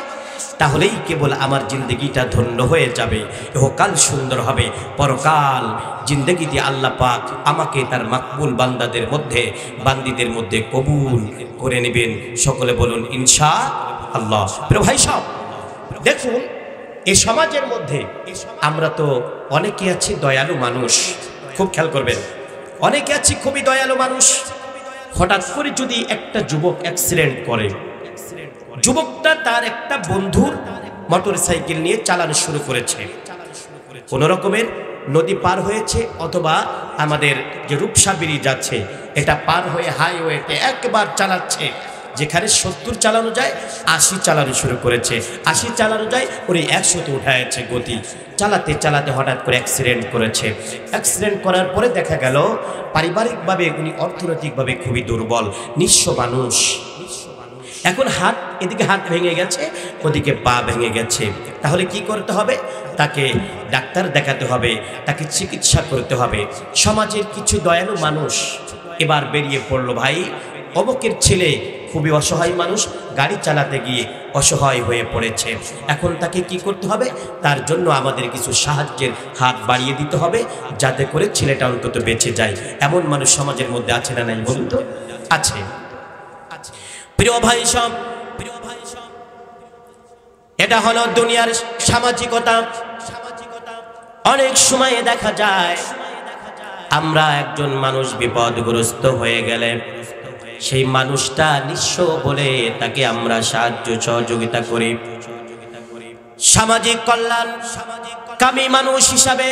তাহলেই কেবল আমার জিন্দগিটা ধন্য হয়ে যাবে, ইহকাল সুন্দর হবে, পরকাল জিন্দগিতে আল্লাহ পাক আমাকে তার মাকবুল বান্দাদের মধ্যে, বান্দীদের মধ্যে কবুল করে নেবেন। সকলে বলুন ইনশাআল্লাহ। প্রিয় ভাই সব, দেখুন এই সমাজের মধ্যে আমরা তো অনেকে আছি দয়ালু মানুষ, খুব খেয়াল করবেন, অনেকে আছি খুবই দয়ালু মানুষ। হঠাৎ করে যদি একটা যুবক অ্যাক্সিডেন্ট করে, যুবকটা তার একটা বন্ধুর মোটর সাইকেল নিয়ে চালানো শুরু করেছে, কোন রকমের নদী পার হয়েছে, অথবা আমাদের যে রূপসা ব্রিজ আছে এটা পার হয়ে হাইওয়েতে একবার চালাচ্ছে, যেখানে 70 চালানো যায় 80 চালানো শুরু করেছে, 80 চালানো যায় ওই 100-তে উঠাচ্ছে গতি। চালাতে চালাতে হঠাৎ করে অ্যাক্সিডেন্ট করেছে। অ্যাক্সিডেন্ট করার পরে দেখা গেল পারিবারিকভাবে উনি অর্থনৈতিকভাবে খুবই দুর্বল, নিঃস্ব মানুষ। এখন এদিকে হাত ভেঙে গেছে, ওদিকে পা ভেঙে গেছে। তাহলে কি করতে হবে? তাকে ডাক্তার দেখাতে হবে, তাকে চিকিৎসা করতে হবে। সমাজের কিছু দয়ালু মানুষ এবার বেরিয়ে পড়লো, ভাই অমুকের ছেলে খুবই অসহায় মানুষ, গাড়ি চালাতে গিয়ে অসহায় হয়ে পড়েছে, এখন তাকে কি করতে হবে? তার জন্য আমাদের কিছু সাহায্যের হাত বাড়িয়ে দিতে হবে, যাতে করে ছেলেটা অন্তত বেঁচে যায়। এমন মানুষ সমাজের মধ্যে আছে না নাই বলুন তো? আছে। প্রিয় ভাই সব, এটা হলো দুনিয়ার সামাজিকতা। অনেক সময় দেখা যায় আমরা একজন মানুষ বিপদগ্রস্ত হয়ে গেলে সেই মানুষটা নিঃস্ব বলে তাকে আমরা সাহায্য সহযোগিতা করি। সামাজিক কল্যাণ কামী মানুষ হিসাবে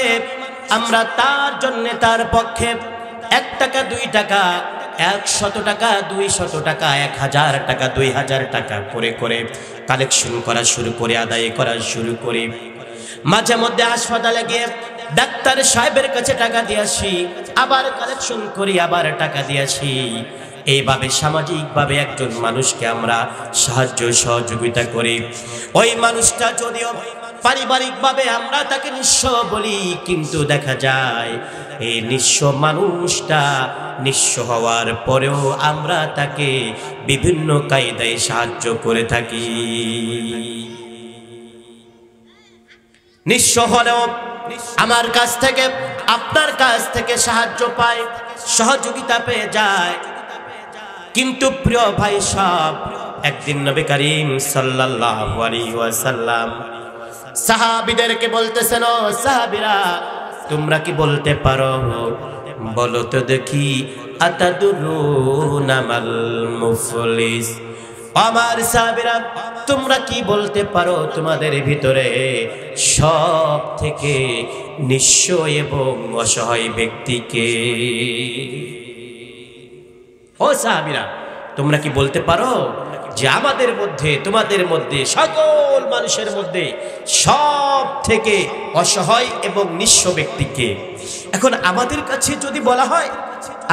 আমরা তার জন্য, তার পক্ষে 1 টাকা 2 টাকা 100 টাকা 200 টাকা 1000 টাকা 2000 টাকা করে করে কালেকশন করা শুরু করে, আদায় করা শুরু করি। মাঝে মধ্যে হাসপাতালে গিয়ে ডাক্তার সাহেবের কাছে টাকা দিয়ে আসি, আবার কালেকশন করি, আবার টাকা দিয়ে আসি। এইভাবে সামাজিকভাবে একজন মানুষকে আমরা সাহায্য সহযোগিতা করি। ওই মানুষটা যদিও পারিবারিকভাবে আমরা তাকে নিঃস্ব বলি, কিন্তু দেখা যায় এই নিঃস্ব মানুষটা নিঃস্ব হওয়ার পরেও আমরা তাকে বিভিন্ন কায়দায় সাহায্য করে থাকি। নিঃস্ব হলেও আমার কাছ থেকে, আপনার কাছ থেকে সাহায্য পায়, সহযোগিতা পেয়ে যায়। কিন্তু প্রিয় ভাই সব, একদিন নবী করিম সাল্লাল্লাহু আলাইহি ওয়াসাল্লাম সাহাবীদেরকে বলতেছেন, ও সাহাবীরা, তোমরা কি বলতে পারো, বলো তো দেখি আতাদুরুনা মাল মুফলিস। আমার সাহাবীরা, তোমরা কি বলতে পারো তোমাদের ভিতরে সব থেকে নিঃস্ব এবং অসহায় ব্যক্তিকে? ও সাহাবীরা, তোমরা কি বলতে পারো যে আমাদের মধ্যে, তোমাদের মধ্যে, সকল মানুষের মধ্যে সব থেকে অসহায় এবং নিঃস্ব ব্যক্তিকে? এখন আমাদের কাছে যদি বলা হয়,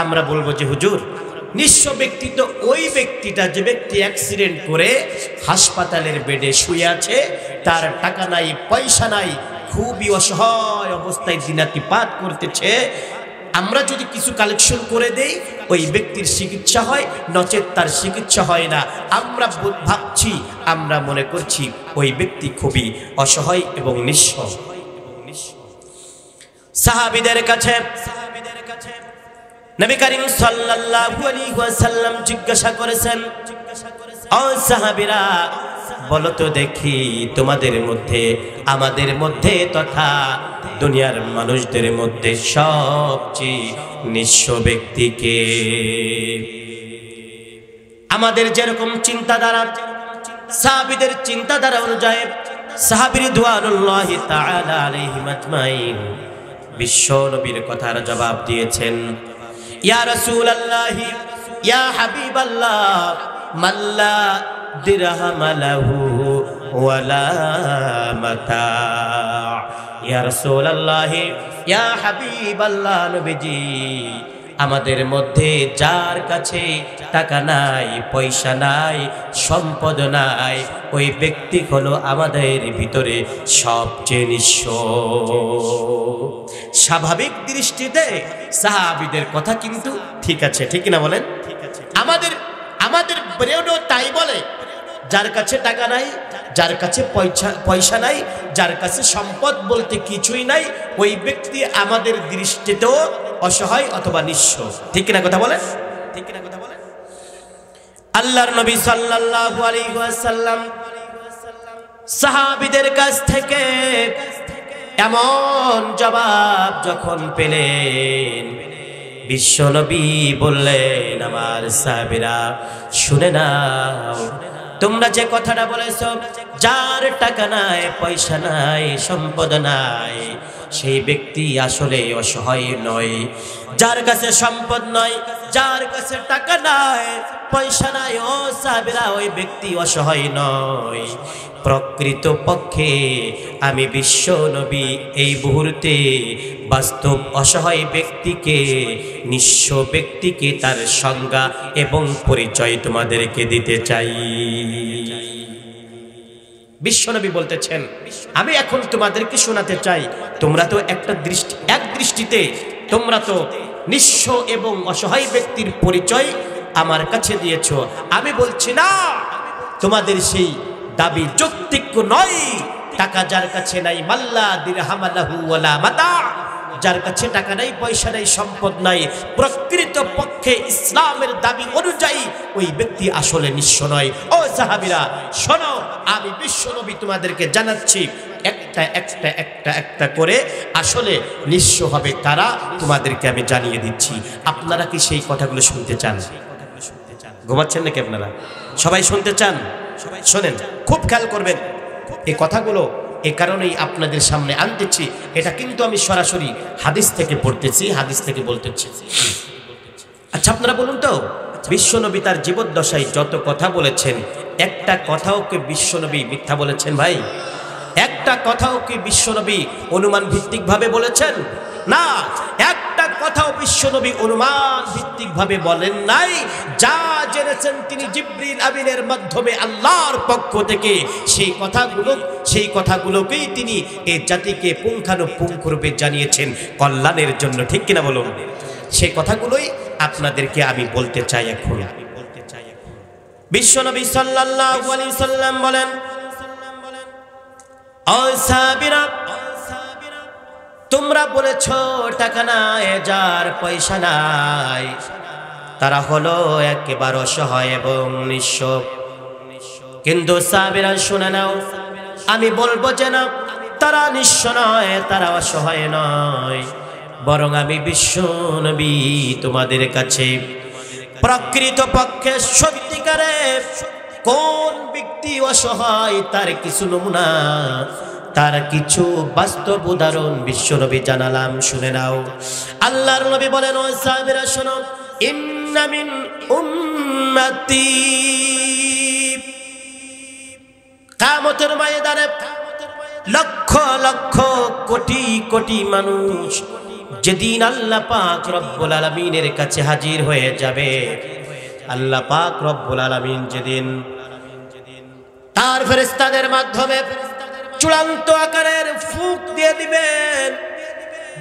আমরা বলবো যে হুজুর, নিঃস্ব ব্যক্তি তো ওই ব্যক্তিটা যে ব্যক্তি অ্যাক্সিডেন্ট করে হাসপাতালের বেডে শুয়ে আছে, তার টাকা নাই, পয়সা নাই, খুবই অসহায় অবস্থায় দিনাতিপাত করতেছে। আমরা যদি কিছু কালেকশন করে দেই, ওই ব্যক্তির চিকিৎসা হয়, নচেত তার চিকিৎসা হয় না। আমরা ভাবছি, আমরা মনে করছি ওই ব্যক্তি খুবই অসহায় এবং নিঃস্ব। সাহাবীদের কাছে নবী করিম সাল্লাল্লাহু আলাইহি ওয়াসাল্লাম জিজ্ঞাসা করেছেন, ও সাহাবীরা, বলো তো দেখি তোমাদের মধ্যে, আমাদের মধ্যে তথা দুনিয়ার মানুষদের মধ্যে সবচেয়ে নিঃস্ব ব্যক্তিকে? আমাদের যেরকম চিন্তাধারা, সাহাবীদের চিন্তাধারা অনুযায়ী সাহাবী রিদওয়ানুল্লাহি তাআলা আলাইহিম আজমাইন বিশ্ব নবীর কথার জবাব দিয়েছেন, ইয়া রাসূলুল্লাহ, ইয়া হাবিবাল্লাহ, মাল্লা দিরহাম লাহু ওয়ালা মাতা। ইয়া রাসূলুল্লাহ, ইয়া হাবিবাল্লাহ, নবীজি, আমাদের মধ্যে যার কাছে টাকা নাই, পয়সা নাই, সম্পদ নাই, ওই ব্যক্তি হলো আমাদের ভিতরে সবচেয়ে নিঃস্ব। স্বাভাবিক দৃষ্টিতে সাহাবীদের কথা কিন্তু ঠিক আছে, ঠিক না বলেন? আমাদের ব্রেনও তাই বলে, যার কাছে টাকা নাই, যার কাছে পয়সা নাই, যার কাছে সম্পদ বলতে কিছুই নাই, ওই ব্যক্তি আমাদের দৃষ্টিতেও অসহায় অথবা নিঃস্ব। ঠিক না কথা বলেন? ঠিক না কথা বলেন? আল্লাহর নবী সাল্লাল্লাহু আলাইহি ওয়াসাল্লাম সাহাবীদের কাছ থেকে এমন জবাব যখন পেলেন, বিশ্ব নবী বললেন, আমার সাহাবীরা শুনে নাও, তোমরা যে কথাটা বলেছো, যার টাকা নাই, পয়সা নাই, সম্পদ নাই, সেই ব্যক্তি আসলে অসহায় নয়। যার কাছে সম্পদ নয়, যার কাছে টাকা নাই, পয়সা নাই, ও সাহাবীরা, ওই ব্যক্তি অসহায় নয়। প্রকৃত পক্ষে আমি বিশ্ব নবী এই মুহূর্তে বাস্তব অসহায় ব্যক্তিকে, নিঃস্ব ব্যক্তিকে তার সংজ্ঞা এবং পরিচয় তোমাদেরকে দিতে চাই। বিশ্বনবী বলতেছেন, আমি এখন তোমাদেরকে শোনাতে চাই, তোমরা তো এক দৃষ্টিতে তোমরা তো নিঃস্ব এবং অসহায় ব্যক্তির পরিচয় আমার কাছে দিয়েছ। আমি বলছি না তোমাদের সেই দাবি যৌক্তিক নয়। টাকা যার কাছে নাই, মাল্লা দিরহাম লাহু ওয়ালা মাতা, যার কাছে টাকা নাই, পয়সা নাই, সম্পদ নাই, প্রকৃত পক্ষে ইসলামের দাবি অনুযায়ী ওই ব্যক্তি আসলে নিঃস্ব নয়। ও সাহাবীরা শোনো, আমি বিশ্বনবী তোমাদেরকে জানাচ্ছি, একটা একটা একটা একটা করে আসলে নিঃস্ব হবে কারা, তোমাদেরকে আমি জানিয়ে দিচ্ছি। আপনারা কি সেই কথাগুলো শুনতে চান? ঘুমাচ্ছেন নাকি আপনারা? সবাই শুনতে চান? শোনেন, খুব খেয়াল করবেন এই কথাগুলো। এ কারণেই আপনাদের সামনে আনতেছি। এটা কিন্তু আমি সরাসরি হাদিস থেকে পড়তেছি, হাদিস থেকে বলতেছি। আচ্ছা, আপনারা বলুন তো, বিশ্বনবী তার জীবদ্দশায় যত কথা বলেছেন, একটা কথাও কি বিশ্বনবী মিথ্যা বলেছেন? ভাই, একটা কথাও কি বিশ্বনবী অনুমান ভিত্তিক ভাবে বলেছেন? না, একটা কথাও বিশ্বনবী অনুমান ভিত্তিক ভাবে বলেন নাই। যা জেনেছেন তিনি জিবরিল আমিনের মাধ্যমে আল্লাহর পক্ষ থেকে, সেই কথাগুলোকেই তিনি এই জাতিকে পুঙ্খানুপুঙ্খরূপে জানিয়েছেন কল্যাণের জন্য। ঠিক কিনা বলুন? সেই কথাগুলোই আপনাদেরকে আমি বলতে চাই এখন। বিশ্বনবী সাল্লাল্লাহু আলাইহি সাল্লাম বলেন, ও সাহাবীরা, তোমরা বলেছ টাকা নাই, যার পয়সা নাই, তারা হলো একেবারে অসহায় এবং নিঃস্ব। কিন্তু সাহাবীরা শুনে নাও, আমি বলবো যে না, তারা নিঃস্ব নয়, তারা অসহায় নয়, বরং আমি বিশ্ব নবী তোমাদের কাছে প্রকৃত পক্ষে সত্যিকারে কোন ব্যক্তি অসহায় তার কিছু নমুনা, তার কিছু বাস্তব উদাহরণ বিশ্বনবী জানালাম, শুনে নাও। আল্লাহর নবী বলেন, ও সাহাবীরা শোনো, ইন্না মিন উম্মতি, কিয়ামতের ময়দানে লক্ষ লক্ষ কোটি কোটি মানুষ যেদিন আল্লাহ পাক রব্বুল আলামিনের কাছে হাজির হয়ে যাবে, আল্লাহ পাক রব্বুল আলামিন যেদিন তার ফেরেশতাদের মাধ্যমে চূড়ান্ত আকারের ফুঁক দিয়ে দিবেন,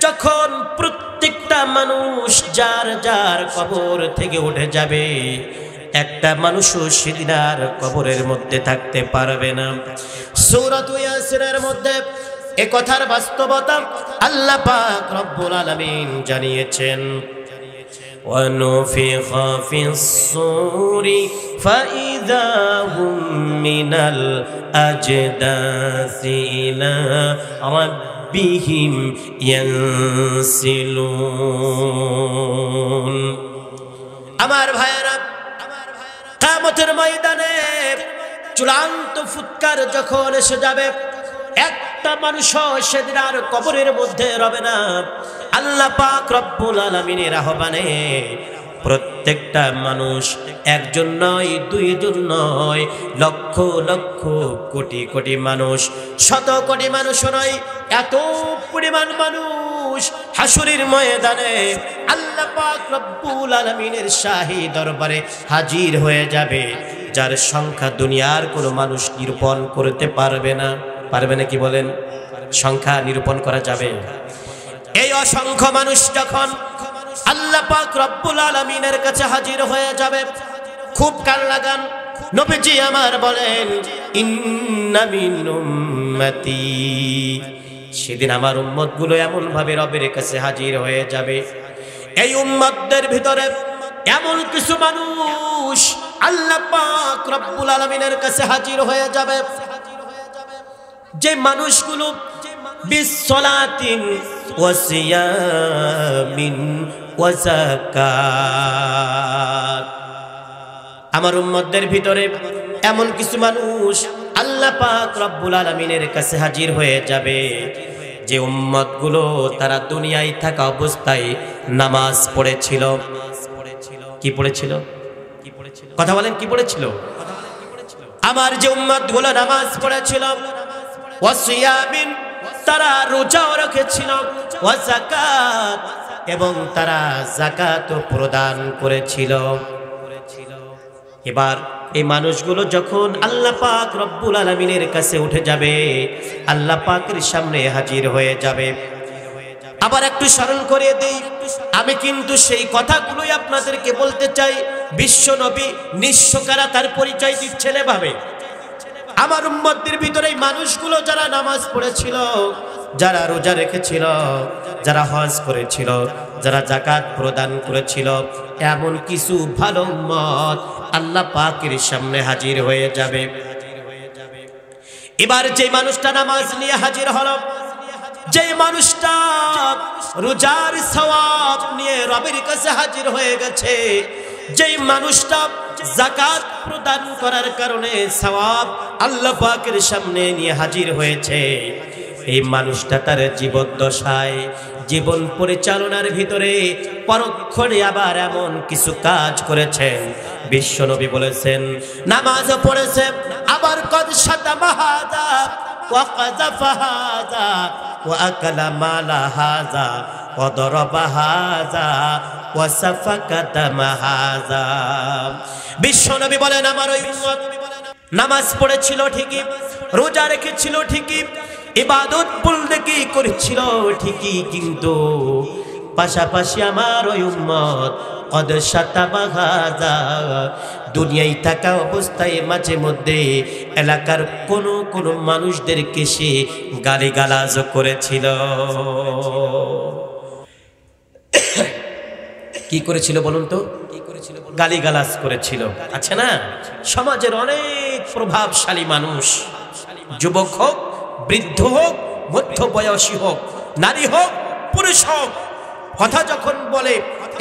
যখন প্রত্যেকটা মানুষ যার যার কবর থেকে উঠে যাবে, একটা মানুষও সেদিন আর কবরের মধ্যে থাকতে পারবে না। সূরাত ইয়াসিনের মধ্যে এ কথার বাস্তবতা আল্লাহ পাক রব্বুল আলামিন জানিয়েছেন, وَنُفِخَ فِي الصُّورِ فَإِذَا هُمْ مِنَ الْأَجْدَاثِ إِلَى رَبِّهِمْ يَنسِلُونَ। আমার ভাইয়েরা, কিয়ামতের ময়দানে চূড়ান্ত ফুৎকার যখন এসে যাবে, একটা মানুষও সেদিন আর কবরের মধ্যে রবে না। আল্লাহ পাক রব্বুল আলামিনের আহ্বানে প্রত্যেকটা মানুষ একজন নয়, দুইজন নয়, লক্ষ লক্ষ কোটি কোটি মানুষ, শত কোটি মানুষ নয়, এত পরিমাণ মানুষ হাসরের ময়দানে আল্লাহ পাক রব্বুল আলামিনের শাহী দরবারে হাজির হয়ে যাবে, যার সংখ্যা দুনিয়ার কোনো মানুষ নিরূপণ করতে পারবে না। পারবে না? কি বলেন? সংখ্যা নিরূপণ করা যাবে? এই অসংখ্য মানুষ যখন আল্লাহ পাক রব্বুল আলামিনের কাছে হাজির হয়ে যাবে, খুব কান লাগান, নবীজি আমার বলেন, ইন্না মিন উম্মতি, সেদিন আমার উম্মতগুলো এমন ভাবে রবের কাছে হাজির হয়ে যাবে, এই উম্মতদের ভিতরে এমন কিছু মানুষ আল্লাহ পাক রব্বুল আলামিনের কাছে হাজির হয়ে যাবে, যে মানুষগুলো বিসসালাতিন ওয়া সিয়ামিন ওয়া যাকাত, আমার উম্মতদের ভিতরে এমন কিছু মানুষ আল্লাহ পাক রব্বুল আলামিনের কাছে হাজির হয়ে যাবে, যে উম্মতগুলো তারা দুনিয়ায় থাকা অবস্থায় নামাজ পড়েছিল। কি পড়েছিল? কথা বলেন, কি পড়েছিল? আমার যে উম্মতগুলো নামাজ পড়েছিল, ওয়া সিয়ামিন, তারা রোজাও রেখেছিল, ওয়া যাকাত, এবং তারা যাকাতও প্রদান করেছিল। এবার এই মানুষগুলো যখন আল্লাহ পাক রব্বুল আলামিনের কাছে উঠে যাবে, আল্লাহ পাকের সামনে হাজির হয়ে যাবে। আবার একটু স্মরণ করিয়ে দেই, আমি কিন্তু সেই কথাগুলোই আপনাদেরকে বলতে চাই। বিশ্ব নবী নিঃস্বকারা তার পরিচয় দিচ্ছেন এভাবে, আমার উম্মতদের ভিতরে এই মানুষগুলো যারা নামাজ পড়েছিল, যারা রোজা রেখেছিল, যারা হজ করেছিল, যারা যাকাত প্রদান করেছিল, এমন কিছু ভালো উম্মত আল্লাহ পাকের সামনে হাজির হয়ে যাবে। এবার যে মানুষটা নামাজ নিয়ে হাজির হলো, যে মানুষটা রোজার সওয়াব নিয়ে রবের কাছে হাজির হয়ে গেছে, যে মানুষটা যাকাত প্রদান করার কারণে সওয়াব আল্লাহ পাকের সামনে নিয়ে হাজির হয়েছে, এই মানুষটা তার জীবদ্দশায়, জীবন পরিচালনার ভিতরে পরক্ষণে আবার এমন কিছু কাজ করেছেন। বিশ্বনবী বলেছেন, নামাজ পড়েছে, আবার কদ শাতামা হাযা ওয়া কাযাফা হাযা ওয়া আকালা মালা হাযা ওয়া দারাবা হাযা ওয়া সাফাকা দামা হাযা। বিশ্বনবী বলেন, আমার ওই উম্মত নামাজ পড়েছিল ঠিকই, রোজা রেখেছিল ঠিকই, ইবাদত বন্দেগী করেছিল ঠিকই, কিন্তু পাশাপাশি আমার ওই উম্মত কদ শাতামা হাযা, দুনিয়ায় থাকা অবস্থায় মাঝে মধ্যে এলাকার কোন কোন মানুষদেরকে সে গালিগালাজ করেছিল। কি করেছিল বলুন তো? গালিগালাজ করেছিল। আছে না সমাজের অনেক প্রভাবশালী মানুষ, যুবক হোক, বৃদ্ধ হোক, মধ্যবয়সী হোক, নারী হোক, পুরুষ হোক, কথা যখন বলে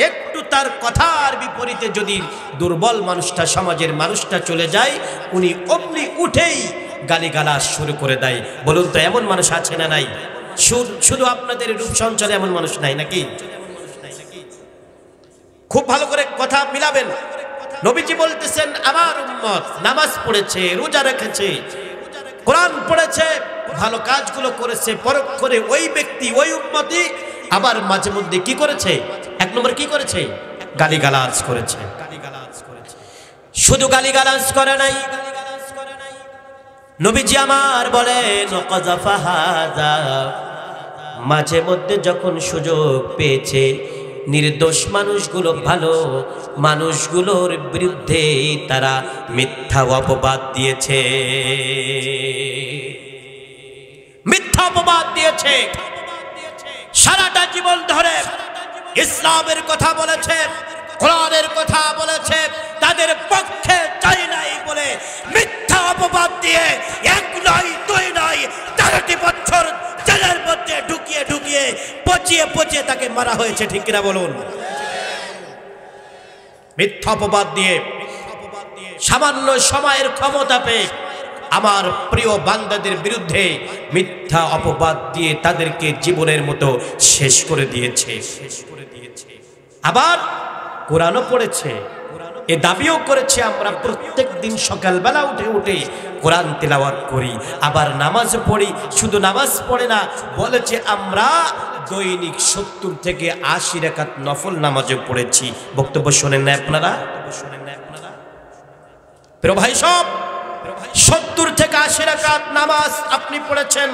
একটু তার কথার বিপরীতে যদি দুর্বল মানুষটা, সমাজের মানুষটা চলে যায়, উনি অমনি উঠেই গালিগালাজ শুরু করে দেয়। বলুন তো এমন মানুষ আছে না নাই? শুধু আপনাদের রূপসঞ্চলে এমন মানুষ নাই নাকি? খুব ভালো করে কথা মিলাবেন। নবীজি বলতেছেন আমার উম্মত নামাজ পড়েছে, রোজা রেখেছে, কোরআন পড়েছে, ভালো কাজগুলো করেছে, পরক্ষণে ওই ব্যক্তি, ওই উম্মতই আবার মাঝে মধ্যে কি করেছে? এক নম্বর কি করেছে? গালিগালাজ করেছে। শুধু গালিগালাজ করে নাই, নবীজি আমার বলেন মাঝে মধ্যে যখন সুযোগ পেয়েছে নির্দোষ মানুষগুলো, ভালো মানুষগুলোর বিরুদ্ধে তারা মিথ্যা অপবাদ দিয়েছে, মিথ্যা অপবাদ দিয়েছে। সারাটা জীবন ধরে ইসলামের কথা বলেছে, কোরআনের কথা বলেছে, তাদের পক্ষে চাই নাই বলে মিথ্যা অপবাদ দিয়ে 1 নয় 2 নয় 13টি বছর জেলের মধ্যে ঢুকিয়ে ঢুকিয়ে পচিয়ে পচিয়ে তাকে মারা হয়েছে। ঠিক কিনা বলুন? মিথ্যা অপবাদ দিয়ে সামান্য সময়ের ক্ষমতা পেয়ে আমার প্রিয় বান্দাদের বিরুদ্ধে মিথ্যা অপবাদ দিয়ে তাদেরকে জীবনের মতো শেষ করে দিয়েছে। আবার কোরআনও পড়েছে, এ দাবিও করেছে আমরা প্রত্যেক দিন সকালবেলা উঠে উঠে কোরআন তেলাওয়াত করি, আবার নামাজ পড়ি। শুধু নামাজ পড়ে না, বলেছে আমরা দৈনিক 70 থেকে 80 রাকাত নফল নামাজও পড়েছি। বক্তব্য শোনেন না আপনারা? প্রিয় ভাই সব, 70 থেকে 80 রাকাত নামাজ আপনি পড়েছেন,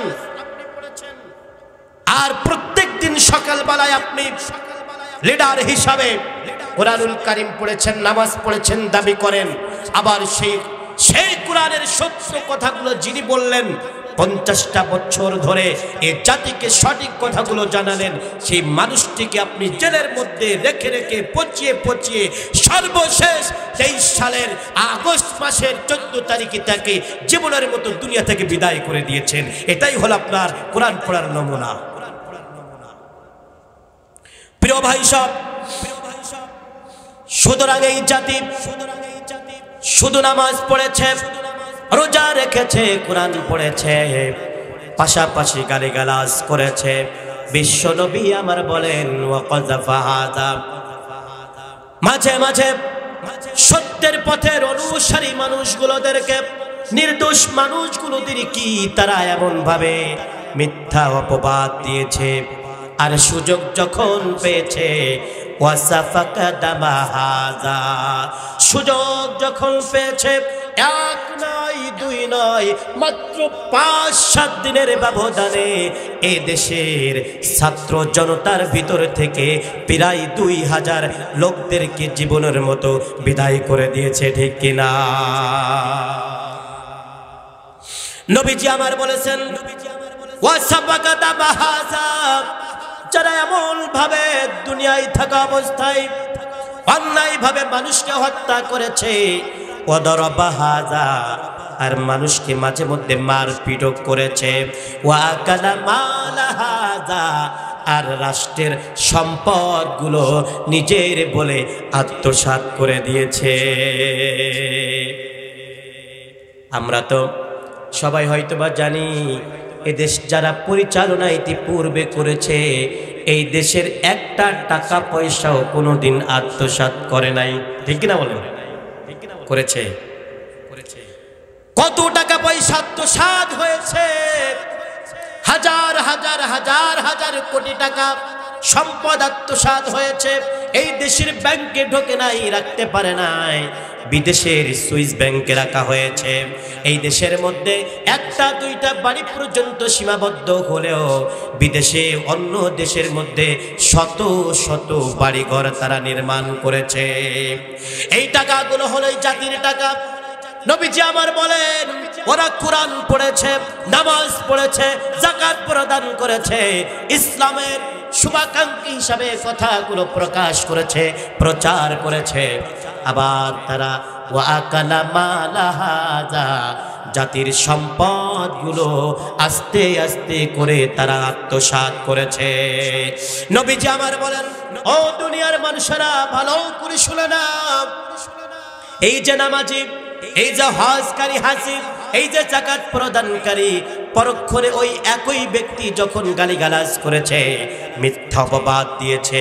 আর প্রত্যেক দিন সকালবেলায় আপনি লিডার হিসাবে কোরআনুল কারীম পড়েছেন, নামাজ পড়েছেন দাবি করেন। আবার সেই কোরআনের সত্য কথাগুলো যিনি বললেন, 50টা বছর ধরে এই জাতিকে সঠিক কথাগুলো জানালেন, সেই মানুষটিকে আপনি জেলের মধ্যে রেখে রেখে পচিয়ে পচিয়ে সর্বশেষ 23 সালের আগস্ট মাসের 14 তারিখে তাকে জীবনের মতো দুনিয়া থেকে বিদায় করে দিয়েছেন। এটাই হলো আপনার কোরআন পড়ার নমুনা। প্রিয় ভাই সব, সুতরাং এই জাতি শুধু নামাজ পড়েছে, রোজা রেখেছে, কোরআন পড়েছে, পাশাপাশি গালিগালাজ করেছে। বিশ্ব নবী আমার বলেন মাঝে মাঝে সত্যের পথের অনুসারী মানুষগুলোদেরকে, নির্দোষ মানুষগুলোদের কি তারা এমন ভাবে মিথ্যা অপবাদ দিয়েছে, আর সুযোগ যখন পেয়েছে সুযোগ যখন পেয়েছে 1 নয় 2 নয় মাত্র 5-7 দিনের ব্যবধানে এ দেশের ছাত্র জনতার ভিতর থেকে প্রায় 2000 লোকদেরকে জীবনের মতো বিদায় করে দিয়েছে। ঠিক কিনা? নবীজি আমার বলেছেন যারা এমন ভাবে দুনিয়ায় থাকা অবস্থায় অন্যায় ভাবে মানুষকে হত্যা করেছে, আর মানুষকে মাঝে মধ্যে মারপিট করেছে, আর রাষ্ট্রের সম্পদগুলো নিজের বলে আত্মসাৎ করে দিয়েছে। আমরা তো সবাই হয়তোবা জানি এদেশ যারা পরিচালনা ইতিপূর্বে করেছে, এই দেশের একটা টাকা পয়সাও কোনোদিন আত্মসাৎ করে নাই। ঠিক কিনা বলেন? করেছে। কত টাকা পয়সা আত্মসাৎ হয়েছে, হাজার হাজার হাজার হাজার কোটি টাকা সম্পদ আত্মসাৎ হয়েছে। এই দেশের ব্যাংকে ঢোকে নাই, রাখতে পারে নাই, বিদেশের সুইস ব্যাংকে রাখা হয়েছে। এই দেশের মধ্যে 1টা 2টা বাড়ি পর্যন্ত সীমাবদ্ধ হলেও বিদেশে অন্য দেশের মধ্যে শত শত বাড়িঘর তারা নির্মাণ করেছে। এই টাকাগুলো হলো এই জাতির টাকা। নবীজি আমার বলেন ওরা কোরআন পড়েছে, নামাজ পড়েছে, যাকাত প্রদান করেছে, ইসলামের শুভাকাঙ্ক্ষী হিসাবে কথাগুলো প্রকাশ করেছে, প্রচার করেছে। আবার তারা ওয়াকালা মালাহাজা জাতির সম্পদগুলো আস্তে আস্তে করে তারা আত্মসাৎ করেছে। নবীজি আমার বলেন, ও দুনিয়ার মানুষেরা ভালো করে শুনে নাও, এই যে নামাজি, এই যে হজকারী হাজি, এই যে যাকাত প্রদানকারী, পরক্ষণে ওই একই ব্যক্তি যখন গালিগালাজ করেছে, মিথ্যা অপবাদ দিয়েছে,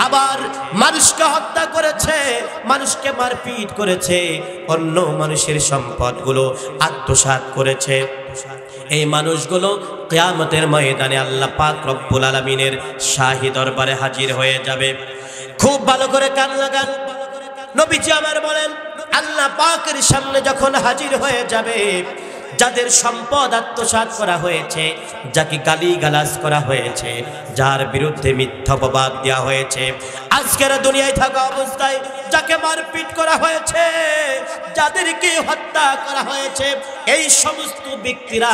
আবার মানুষকে হত্যা করেছে, মানুষকে মারপিট করেছে, অন্য মানুষের সম্পদগুলো আত্মসাৎ করেছে, এই মানুষগুলো কিয়ামতের ময়দানে আল্লাহ পাক রব্বুল আলামিনের শাহী দরবারে হাজির হয়ে যাবে। খুব ভালো করে কান লাগান। নবীজি আমার বলেন, আল্লাহ পাকের সামনে যখন হাজির হয়ে যাবে, যাদের সম্পদ আত্মসাৎ করা হয়েছে, যাকে গালিগালাজ করা হয়েছে, যার বিরুদ্ধে মিথ্যা অপবাদ দেওয়া হয়েছে, আজকের দুনিয়ায় থাকা অবস্থায় যাকে মারপিট করা হয়েছে, যাদেরকে হত্যা করা হয়েছে, এই সমস্ত ব্যক্তিরা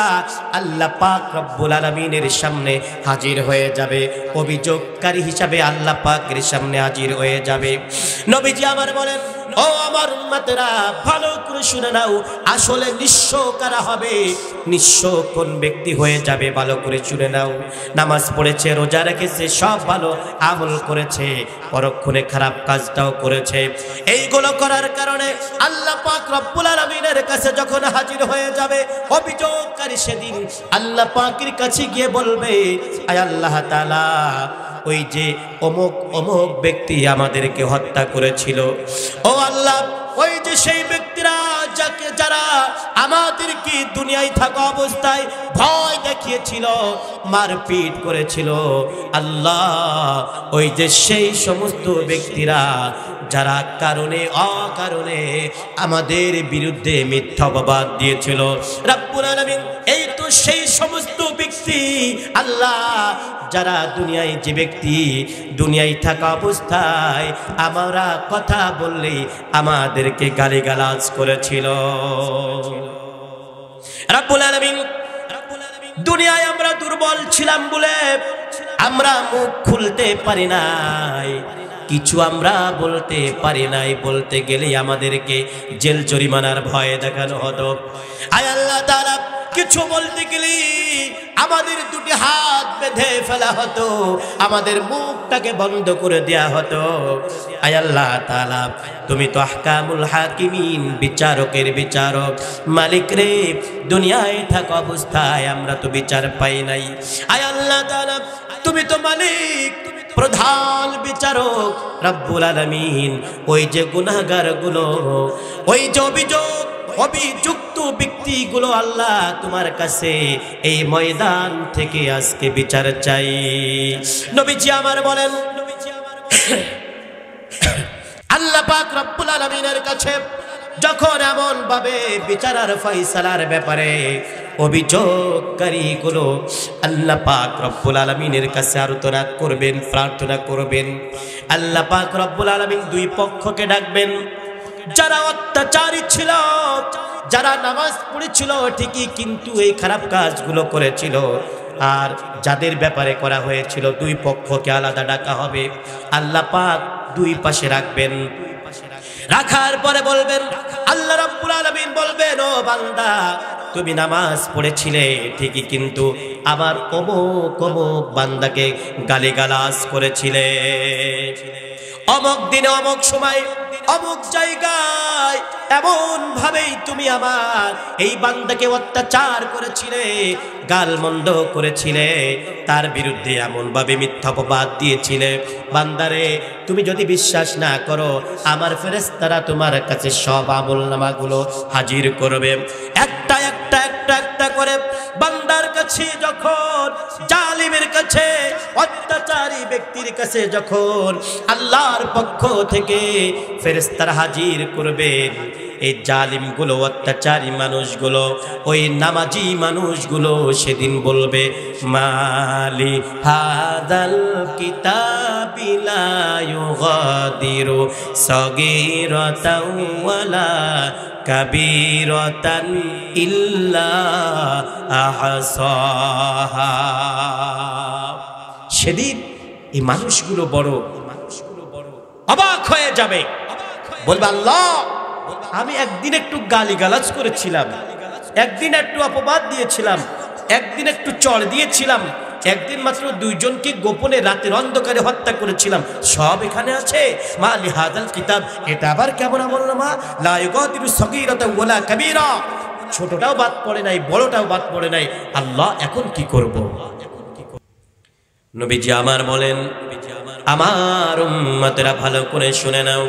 আল্লাহ পাক রব্বুল আলামিনের সামনে হাজির হয়ে যাবে, অভিযোগকারী হিসাবে আল্লাহ পাকের সামনে হাজির হয়ে যাবে। নবীজি আমার বলেন, ও আমার উম্মতেরা ভালো করে শুনে নাও, আসলে নিঃস্ব কারা হবে, নিঃস্ব কোন ব্যক্তি হয়ে যাবে, ভালো করে শুনে নাও। নামাজ পড়েছে, রোজা রেখেছে, সব ভালো আমল করেছে, পরক্ষণে খারাপ কাজটাও করেছে, এইগুলো করার কারণে আল্লাহ পাক রব্বুল আলামিনের কাছে যখন হাজির হয়ে যাবে, অভিযোগকারী সেদিন আল্লাহ পাকের কাছে গিয়ে বলবে, আয় আল্লাহ তাআলা, ওই যে অমুক অমুক ব্যক্তি আমাদেরকে হত্যা করেছিল, ও আল্লাহ, ওই যে সেই ব্যক্তিরা যারা আমাদেরকে দুনিয়ায় থাকা অবস্থায় ভয় দেখিয়েছিল, মারপিট করেছিল, আল্লাহ, ওই যে সেই সমস্ত ব্যক্তিরা যারা কারণে অকারণে আমাদের বিরুদ্ধে মিথ্যা অপবাদ দিয়েছিল, রব্বুল আলামিন এই তো সেই সমস্ত ব্যক্তি আল্লাহ, যারা দুনিয়ায়, যে ব্যক্তি দুনিয়ায় থাকা অবস্থায় আমরা কথা বললেই আমাদেরকে গালিগালাজ করেছিল। রব্বুল আলামিন, দুনিয়ায় আমরা দুর্বল ছিলাম বলে আমরা মুখ খুলতে পারি নাই, কিছু আমরা বলতে পারি নাই, বলতে গেলেই আমাদেরকে জেল জরিমানার ভয় দেখানো হতো। আয় আল্লাহ তাআলা, কিছু বলতে গেলে আমাদের দুটি হাত বেঁধে ফেলা হতো, আমাদের মুখটাকে বন্ধ করে দেয়া হতো। আয় আল্লাহ তাআলা, তুমি তো আহকামুল হাকিমিন, বিচারকের বিচারক, মালিক রে, দুনিয়ায় থাকা অবস্থায় আমরা তো বিচার পাই নাই। আয় আল্লাহ তাআলা, তুমি তো মালিক, প্রধান বিচারক রব্বুল আলামিন, ওই যে গুনাহগারগুলো, ওই যে অভিযুক্ত ব্যক্তিগুলো আল্লাহ তোমার কাছে এই ময়দান থেকে আজকে বিচার চাই। নবীজি আমার বলেন, আল্লাহ পাক রব্বুল আলামিনের কাছে যখন এমন ভাবে বিচারের ফয়সালার ব্যাপারে অভিযোগকারীগুলো আল্লাহ পাক রব্বুল আলামিনের কাছে আর্তনাদ করবেন, প্রার্থনা করবেন, আল্লাহ পাক রব্বুল আলামিন দুই পক্ষকে ডাকবেন। যারা অত্যাচারী ছিল, যারা নামাজ পড়েছিল ঠিকই, কিন্তু এই খারাপ কাজগুলো করেছিল, আর যাদের ব্যাপারে করা হয়েছিল, দুই পক্ষকে আলাদা ডাকা হবে। আল্লাহ পাক দুই পাশে রাখবেন, রাখার পরে বলবেন, আল্লাহ রাব্বুল আলামিন বলবেন, ও বান্দা, তুমি নামাজ পড়েছিলে ঠিকই, কিন্তু আবার অমুক অমুক বান্দাকে গালিগালাজ করেছিলে, অমুক দিনে অমুক সময় অমুক জায়গায় এমন ভাবেই তুমি আমার এই বান্দাকে অত্যাচার করেছিলে, গালমন্দ করেছিলে, তার বিরুদ্ধে এমন ভাবে মিথ্যা অপবাদ দিয়েছিলে। বান্দারে, তুমি যদি বিশ্বাস না করো, আমার ফেরেশতারা তোমার কাছে সব আমলনামাগুলো হাজির করবে, একটা একটা একটা একটা করে বান্দার কাছে যখন, জালিমের কাছে, অত্যাচারী ব্যক্তির কাছে যখন আল্লাহর পক্ষ থেকে ফেরেশতারা হাজির করবেন, এই জালিমগুলো, অত্যাচারী মানুষগুলো, ওই নামাজি মানুষগুলো সেদিন বলবে, মালি হাদাল কিতাবি লা ইউগাদিরু সগীরাতাও ওয়ালা কাবীরাতান ইল্লা আহসাহা। সেদিন এই মানুষগুলো বড় অবাক হয়ে যাবে, বলবে, আল্লাহ, আমি একদিন একটু গালিগালাজ করেছিলাম, একদিন একটু অপবাদ দিয়েছিলাম, একদিন একটু চড় দিয়েছিলাম, একদিন মাত্র দুইজনকে গোপনে রাতের অন্ধকারে হত্যা করেছিলাম, সব এখানে আছে। মা লিহাদাল কিতাব, এটা আবার কেমন আমলনামা? লা ইউগাদিরু সগীরাতাও ওয়ালা কাবীরা, ছোটটাও বাদ পড়ে নাই, বড়টাও বাদ পড়ে নাই। আল্লাহ এখন কি করব? নবীজি আমার বলেন, আমার উম্মতেরা ভালো করে শুনে নাও,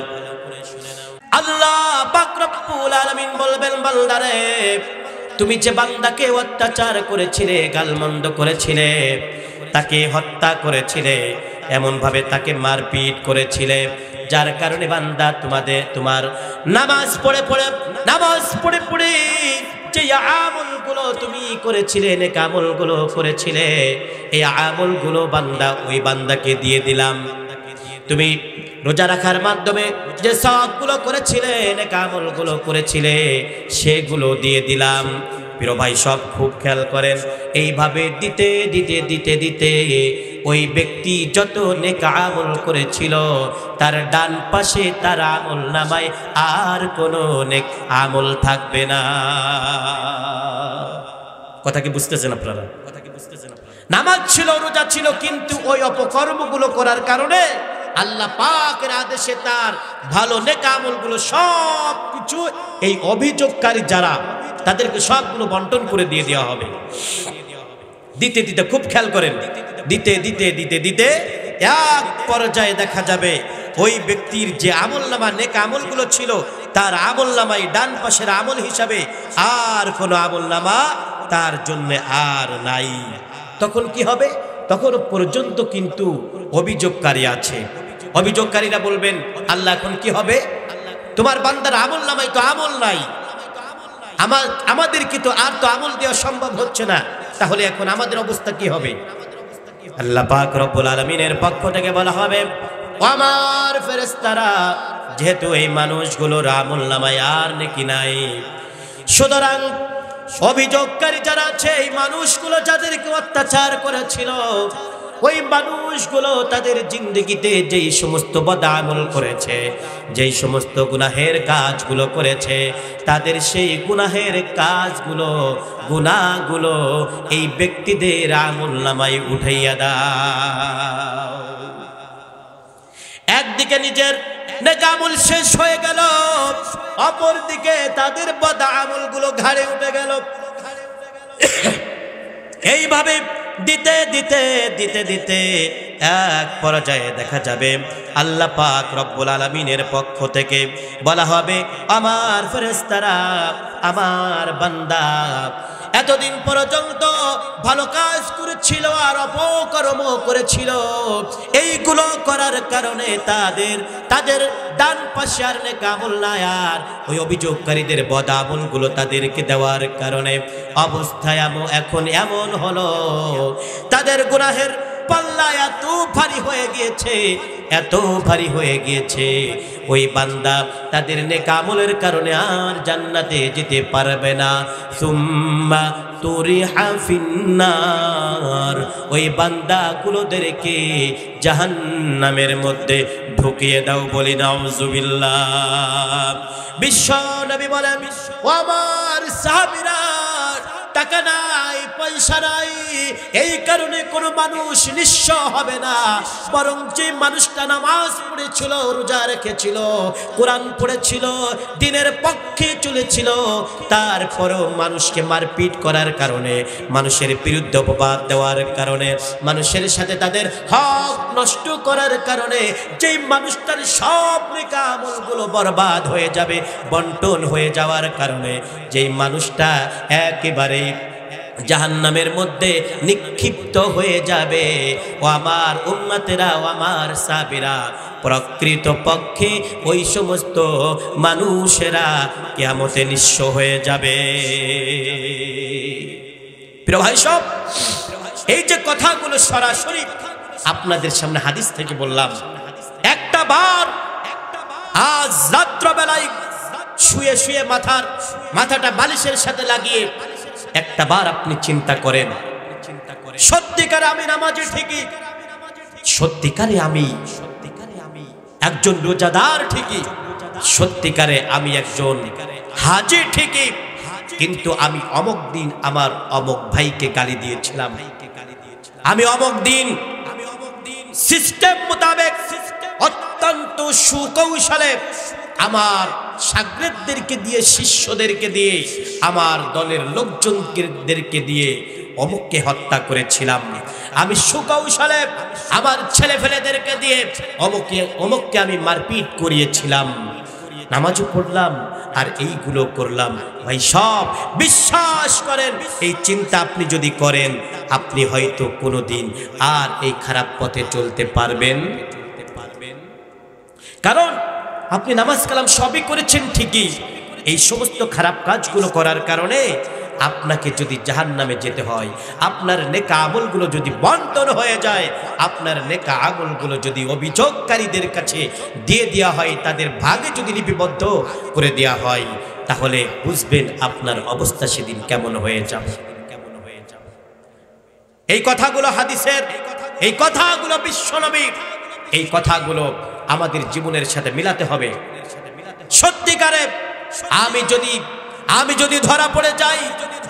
আল্লাহ পাক রব্বুল আলামিন বলবেন, বান্দারে তুমি যে বান্দাকে অত্যাচার করেছিলে, গালমন্দ করেছিলে, তাকে হত্যা করেছিলে, এমন ভাবে তাকে মারপিট করেছিলে, যার কারণে বান্দা তোমার নামাজ পড়ে পড়ে যে আমলগুলো তুমি করেছিলে, নেক আমলগুলো করেছিলে, এই আমলগুলো বান্দা ওই বান্দাকে দিয়ে দিলাম। তুমি রোজা রাখার মাধ্যমে যে সওয়াবগুলো করেছিলে, নেক আমলগুলো করেছিলে, সেগুলো দিয়ে দিলাম। প্রিয় ভাই, সব খুব খেয়াল করেন, এইভাবে দিতে দিতে দিতে দিতে ওই ব্যক্তি যত নেক আমল করেছিল, তার ডান পাশে তার আমল নামায় আর কোনো নেক আমল থাকবে না। কথা কি বুঝতেছেন আপনারা? নামাজ ছিল, রোজা ছিল, কিন্তু ওই অপকর্মগুলো করার কারণে আল্লাহ পাকের আদেশে তার ভালো নেক আমলগুলো সব কিছু এই অভিযোগকারী যারা, তাদেরকে সবগুলো বন্টন করে দিয়ে দেওয়া হবে। দিতে দিতে খুব খেয়াল করেন, দিতে দিতে দিতে দিতে এক পর্যায়ে দেখা যাবে ওই ব্যক্তির যে আমলনামা নেক আমলগুলো ছিল, তার আমলনামায় ডান পাশের আমল হিসাবে আর কোনো আমলনামা তার জন্য আর নাই। তখন কি হবে? তখন পর্যন্ত কিন্তু অভিযোগকারী আছে। অভিযোগকারীরা বলবেন, আল্লাহ এখন কি হবে? তোমার বান্দার আমলনামায় তো আমল নাই, আমাদেরকে তো আর তো আমল দেওয়া সম্ভব হচ্ছে না, তাহলে এখন আমাদের অবস্থা কি হবে? আল্লাহ পাক রব্বুল আলামিনের পক্ষ থেকে বলা হবে, আমার ফেরেশতারা, যেহেতু এই মানুষগুলোর আমলনামায় আর নেকি নাই, সুতরাং অভিযোগকারী যারা আছে, এই মানুষগুলো যাদেরকে অত্যাচার করেছিল, ওই মানুষগুলো তাদের জিন্দেগিতে যেই সমস্ত বদআমল করেছে, যেই সমস্ত গুনাহের কাজগুলো করেছে, তাদের সেই গুনাহের কাজগুলো, গুনাহগুলো এই ব্যক্তিদের আমলনামায় উঠাইয়া দাও। একদিকে নিজের নেক আমল শেষ হয়ে গেল, অপরদিকে তাদের বদআমলগুলো ঘাড়ে উঠে গেল। এইভাবে দিতে দিতে দিতে দিতে এক পর্যায়ে দেখা যাবে আল্লাহ পাক রব্বুল আলামিনের পক্ষ থেকে বলা হবে, আমার ফেরেশতারা, আমার বান্দা এতদিন পর্যন্ত ভালো কাজ করেছিল আর অপকর্ম করেছিল, এইগুলো করার কারণে তাদের ডান পাশে আর নেক আমল নাই, আর ওই অভিযোগকারীদের বদআমলগুলো তাদেরকে দেওয়ার কারণে অবস্থায় এখন এমন হলো, তাদের গুনাহের পাল্লা এত ভারী হয়ে গিয়েছে, এত ভারী হয়ে গিয়েছে, ওই বান্দা তাদের নেক আমলের কারণে আর জান্নাতে যেতে পারবে না। সুম্মা তুরিহা ফিন্নার, ওই বান্দাগুলোদেরকে জাহান্নামের মধ্যে ঢুকিয়ে দাও, বলি নাউজুবিল্লাহ। বিশ্ব নবী বলেন, ও আমার সাহাবীরা, টাকা নাই, পয়সা নাই, এই কারণে কোনো মানুষ নিঃস্ব হবে না, বরং যে মানুষটা নামাজ পড়েছিল, রোজা রেখেছিল, কোরআন পড়েছিল, দিনের পক্ষে চলেছিল, তারপরেও মানুষকে মারপিট করার কারণে, মানুষের বিরুদ্ধে অপবাদ দেওয়ার কারণে, মানুষের সাথে তাদের হক নষ্ট করার কারণে যেই মানুষটার সব নেক আমলগুলো বরবাদ হয়ে যাবে, বন্টন হয়ে যাওয়ার কারণে যেই মানুষটা একেবারে জাহান্নামের মধ্যে নিক্ষিপ্ত হয়ে যাবে, ও আমার উম্মতেরা, ও আমার সাহাবীরা, প্রকৃত পক্ষে ওই সমস্ত মানুষেরা কিয়ামতে নিঃস্ব হয়ে যাবে। প্রিয় ভাই সব, এই যে কথাগুলো সরাসরি আপনাদের সামনে হাদিস থেকে বললাম, একটা বার আজ রাত্রবেলায় শুয়ে শুয়ে মাথাটা বালিশের সাথে লাগিয়ে একটা বার আপনি চিন্তা করেন, সত্যিকারে আমি নামাজি ঠিকই, সত্যিকারে আমি একজন রোজাদার ঠিকই, সত্যিকারে আমি একজন হাজী ঠিকই, কিন্তু আমি অমুক দিন আমার অমুক ভাইকে গালি দিয়েছিলাম, আমি অমুক দিন সিস্টেম মোতাবেক অত্যন্ত সুকৌশলে আমার শাগরেদদেরকে দিয়ে, শিষ্যদেরকে দিয়ে, আমার দলের লোকজনদেরকে দিয়ে অমুককে হত্যা করেছিলাম, আমি সুকৌশলে আমার ছেলেফেলেদেরকে দিয়ে অমুককে আমি মারপিট করিয়েছিলাম, নামাজও পড়লাম আর এইগুলো করলাম। ভাই সব বিশ্বাস করেন, এই চিন্তা আপনি যদি করেন, আপনি হয়তো কোনোদিন আর এই খারাপ পথে চলতে পারবেন। কারণ আপনি নামাজ কালাম সবই করেছেন ঠিকই, এই সমস্ত খারাপ কাজগুলো করার কারণে আপনাকে যদি জাহান্নামে যেতে হয়, আপনার নেকা আমলগুলো যদি বন্টন হয়ে যায়, আপনার নেকা আমলগুলো যদি অভিযোগকারীদের কাছে দিয়ে দেওয়া হয়, তাদের ভাগে যদি লিপিবদ্ধ করে দেওয়া হয়, তাহলে বুঝবেন আপনার অবস্থা সেদিন কেমন হয়ে যাবে। এই কথাগুলো হাদিসের, এই কথাগুলো বিশ্বনবীর, এই কথাগুলো আমাদের জীবনের সাথে মিলাতে হবে। সত্যিকারে আমি যদি ধরা পড়ে যাই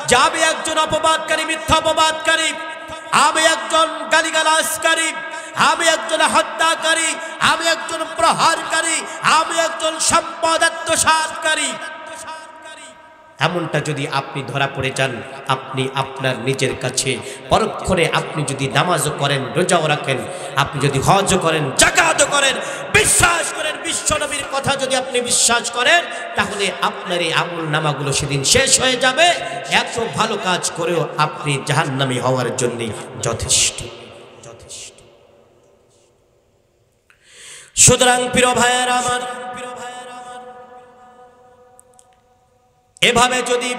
যে আমি একজন অপবাদকারী, মিথ্যা অপবাদকারী, আমি একজন গালিগালাজকারী, আমি একজন হত্যাকারী, আমি একজন প্রহারকারী, আমি একজন সম্পদ আত্মসাৎকারী, এমনটা যদি আপনি ধরা পড়ে যান, আপনি আপনার নিজের কাছে পরক্ষণে আপনি যদি নামাজও করেন, রোজাও রাখেন, আপনি যদি হজও করেন, যাকাতও করেন, বিশ্বাস করেন বিশ্বনবীর কথা যদি আপনি বিশ্বাস করেন, তাহলে আপনার এই আমল নামাগুলো সেদিন শেষ হয়ে যাবে। এত ভালো কাজ করেও আপনি জাহান্নামী হওয়ার জন্য যথেষ্ট। সুতরাং প্রিয় ভাইয়েরা আমার, এভাবে যদি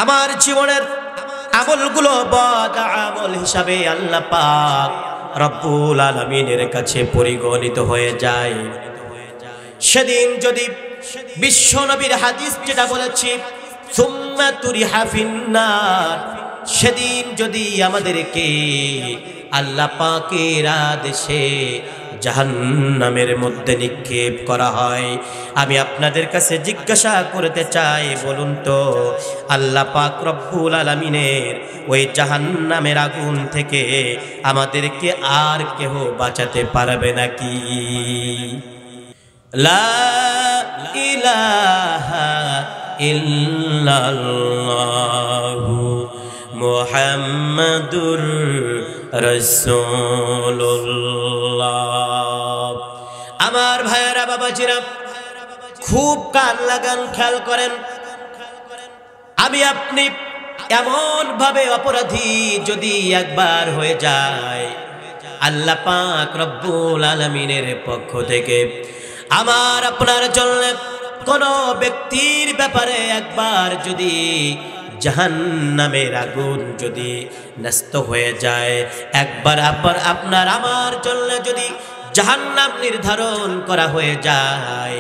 আমার জীবনের আমলগুলো বদ আমল হিসাবে আল্লাহ পাক রব্বুল আলামিনের কাছে পরিগণিত হয়ে যায়, সেদিন যদি বিশ্বনবীর হাদিস যেটা বলেছি সুম্মা তুরিহা ফিন্নার, সেদিন যদি আমাদেরকে আল্লাহ পাকের আদেশে জাহান্নামের মধ্যে নিক্ষেপ করা হয়, আমি আপনাদের কাছে জিজ্ঞাসা করতে চাই, বলুন তো আল্লাহ পাক রব্বুল আলামিনের ওই জাহান্নামের আগুন থেকে আমাদেরকে আর কেহ বাঁচাতে পারবে নাকি? লা ইলাহা ইল্লাল্লাহু মুহাম্মাদুর রাসূলুল্লাহ। আমার ভাইয়েরা, বাবাজিরা, খুব কান লাগান, খেয়াল করেন। আমি আপনি এমন ভাবে অপরাধী যদি একবার হয়ে যায়, আল্লাহ পাক রব্বুল আলামিনের পক্ষ থেকে আমার আপনার জন্য কোন ব্যক্তির ব্যাপারে একবার যদি জাহান্নামের আগুন যদি নষ্ট হয়ে যায়, একবার আপনার আমার জন্য যদি জাহান্নাম নির্ধারণ করা হয়ে যায়,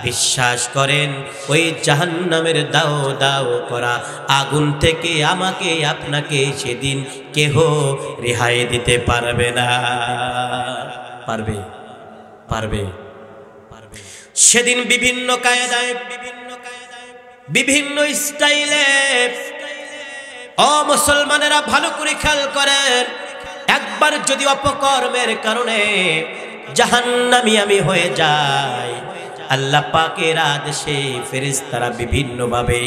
বিশ্বাস করেন ওই জাহান্নামের দাও দাও করা আগুন থেকে আমাকে আপনাকে সেদিন কেহ রেহাই দিতে পারবে না। পারবে? পারবে? সেদিন বিভিন্ন কায়দায়, বিভিন্ন স্টাইলে মুসলমানেরা ভালো করে খেয়াল করেন, একবার যদি অপকর্মের কারণে জাহান্নামী আমি হয়ে যাই, আল্লাহ পাকের আদেশে ফেরেশতারা বিভিন্ন ভাবে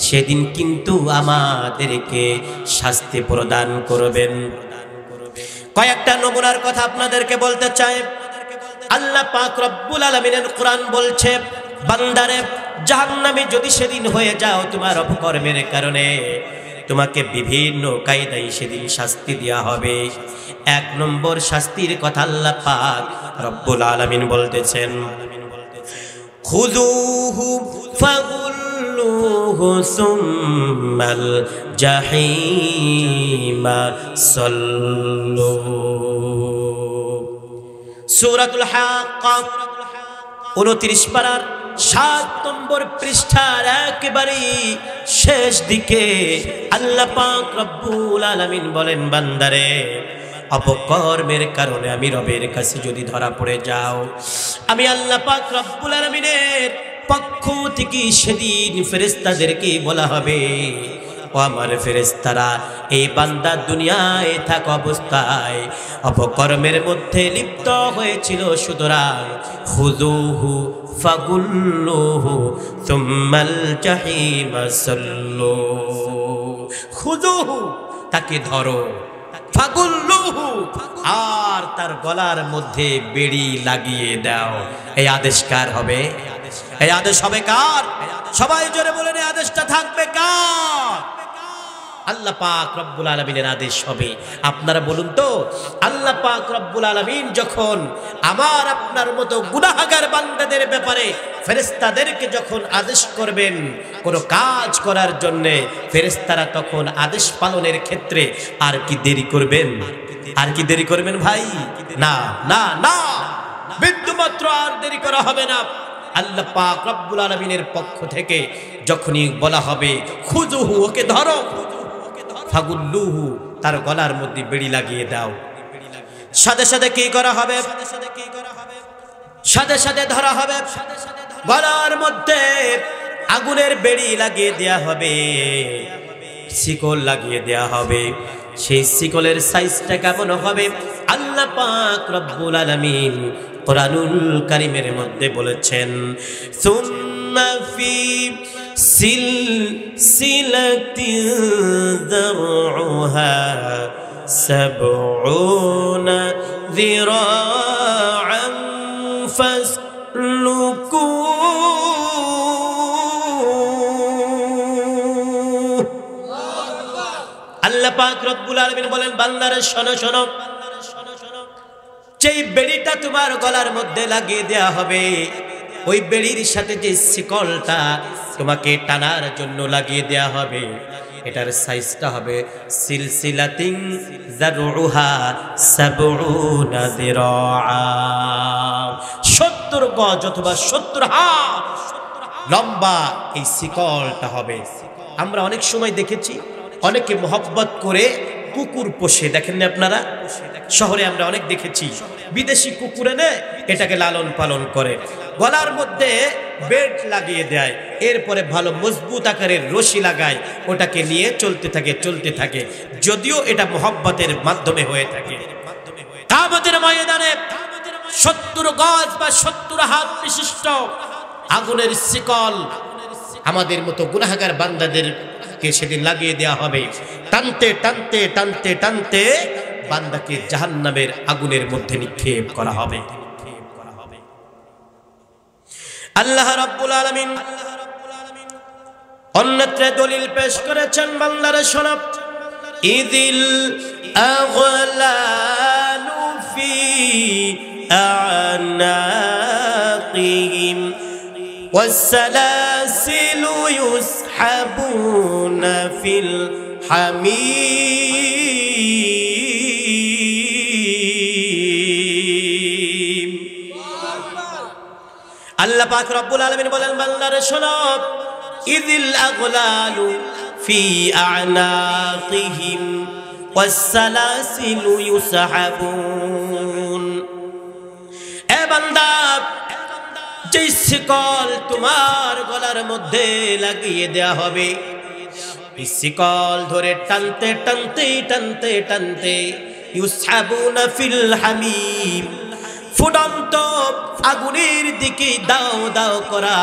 সেদিন কিন্তু আমাদেরকে শাস্তি প্রদান করবেন। কয়েকটা নমুনার কথা আপনাদেরকে বলতে চাই। আল্লাহ পাক রব্বুল আলামিনের কোরআন বলছে, বান্দারে জাহান্নামে যদি সেদিন হয়ে যাও তোমার অপকর্মের কারণে, তোমাকে বিভিন্ন কায়দায় সেদিন শাস্তি দেওয়া হবে। এক নম্বর শাস্তির কথা আল্লাহ পাক রব্বুল আলামিন বলতেছেন, খুযুহু ফাগুল্লুহু সুম্মাল জাহিমা সাল্লু। সূরাতুল হাক্কা 29 পারার 7 নম্বর পৃষ্ঠার একেবারে শেষ দিকে আল্লাহ পাক রব্বুল আলামিন বলেন, বান্দারে অপকর্মের কারণে আমি রবের কাছে যদি ধরা পড়ে যাও, আমি আল্লাহ পাক রব্বুল আলামিনের পক্ষ থেকে সেদিন ফেরেশতাদেরকে বলা হবে, ও আমার ফেরেশতারা, এই বান্দা দুনিয়ায় থাকা অবস্থায় অপকর্মের মধ্যে লিপ্ত হয়েছিল, সুতরাং খুযুহু ফাগুল্লুহু সুম্মাল জাহিমা সাল্লু। খুযুহু, তাকে ধরো, ফাগুল্লুহু, আর তার গলার মধ্যে বেড়ি লাগিয়ে দাও। এই আদেশ কার হবে? এই আদেশ হবে কার? সবাই জোরে বলেন, এই আদেশটা থাকবে কার? আল্লাহ পাক রব্বুল আলামিনের আদেশ হবে। আপনারা বলুন তো, আল্লাহ পাক রব্বুল আলামিন যখন আমার আপনার মতো গুনাহগার বান্দাদের ব্যাপারে ফেরেশতাদেরকে যখন আদেশ করবেন কোনো কাজ করার জন্যে, ফেরেশতারা তখন আদেশ পালনের ক্ষেত্রে আর কি দেরি করবেন? আর কি দেরি করবেন ভাই? না না না, বিন্দুমাত্র আর দেরি করা হবে না। আল্লাহ পাক রব্বুল আলামিনের পক্ষ থেকে যখনই বলা হবে খুযুহু, ওকে ধরো, ফাগুল্লুহু, তার গলার মধ্যে বেড়ি লাগিয়ে দাও, সাথে সাথে কি করা হবে? সাথে সাথে ধরা হবে, গলার মধ্যে আগুনের বেড়ি লাগিয়ে দেয়া হবে, শিকল লাগিয়ে দেয়া হবে। সেই শিকলের সাইজটা কেমন হবে? আল্লাহ পাক রব্বুল আলামিন কুরআনুল কারীমের মধ্যে বলেছেন, সুম্মা ফি সিলসিলাতিন যারউহা সাবউনা যিরাআন ফাসলুকু। আল্লাহ পাক রব্বুল আলামিন বলেন, বান্দারা শোনো শোনো, যেই বেড়িটা তোমার গলার মধ্যে লাগিয়ে দেয়া হবে, ওই বেড়ির সাথে যে শিকলটা তোমাকে টানার জন্য লাগিয়ে দেয়া হবে, এটার সাইজটা হবে সিলসিলাতিন যারউহা সাবউনা যিরাআ, 70 গজ অথবা 70 হাত লম্বা এই শিকলটা হবে। আমরা অনেক সময় দেখেছি অনেকে মোহব্বত করে কুকুর পোষে, দেখেন না আপনারা? শহরে আমরা অনেক দেখেছি বিদেশি কুকুর এনে এটাকে লালন পালন করে, গলার মধ্যে বেল্ট লাগিয়ে দেয়, এরপরে ভালো মজবুত আকারের রশি লাগায়, ওটাকে নিয়ে চলতে থাকে চলতে থাকে, যদিও এটা মোহব্বতের মাধ্যমে হয়ে থাকে। কিয়ামতের ময়দানে 70 গজ বা 70 হাত বিশিষ্ট আগুনের শিকল আমাদের মতো গুনাহগার বান্দাদেরকে সেদিন লাগিয়ে দেওয়া হবে। টানতে টানতে টানতে টানতে বান্দাকে জাহান্নামের আগুনের মধ্যে নিক্ষেপ করা হবে। আল্লাহ রাব্বুল আলামিন অন্যত্র দলিল পেশ করেছেন, বান্দারা শোনো, ইযিল আগলালু ফি আ'নাকিহিম والسلاسل يسحبون في الحميم। আল্লাহ পাক রব্বুল আলামিন বলেন, বান্দারা শোনো, ইযিল আগলালু ফি আ'নাকিহিম والسلاسل يسحبون। এ বান্দা, যে শিকল তোমার গলার মধ্যে লাগিয়ে দেয়া হবে, এই শিকল ধরে টানতে টানতে টানতে টানতে ইউসহাবুনা ফিল হামিম, ফুটন্ত আগুনের দিকে দাও দাও করা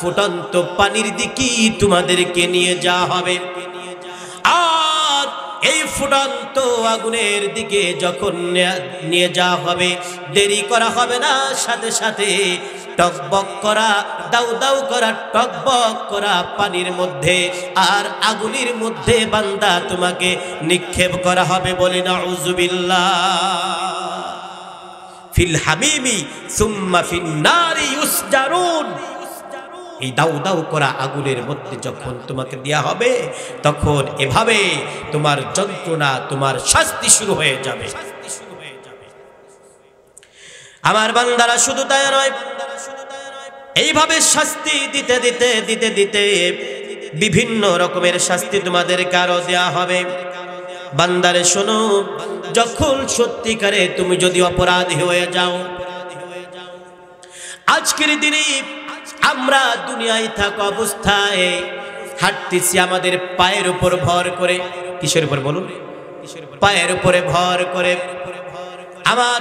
ফুটন্ত পানির দিকে তোমাদেরকে নিয়ে যাওয়া হবে। আর এই ফুটন্ত আগুনের দিকে যখন নিয়ে যাওয়া হবে, দেরি করা হবে না, সাথে সাথে টকবক করা দাউ দাউ করা টকবক করা পানির মধ্যে আর আগুনের মধ্যে বান্দা তোমাকে নিক্ষেপ করা হবে। বলি নাউযুবিল্লাহ। ফিল হামিমি সুম্মা ফিন নারি ইউসজারুন। এই দাউ দাউ করা আগুনের মধ্যে যখন তোমাকে দেয়া হবে, তখন এভাবে তোমার যন্ত্রণা, তোমার শাস্তি শুরু হয়ে যাবে। আমার বান্দারা, শুধু তাই নয়, এইভাবে শাস্তি দিতে দিতে দিতে দিতে বিভিন্ন রকমের শাস্তি তোমাদেরকে আরো দেয়া হবে। বান্দারে শোনো, যখন সত্যিকারে তুমি যদি অপরাধী হয়ে যাও, আজকের দিনে আমরা দুনিয়ায় থাকা অবস্থায় হাঁটতেছি আমাদের পায়ের উপর ভর করে। কিসের উপর বলুন? পায়ের উপরে ভর করে। আমার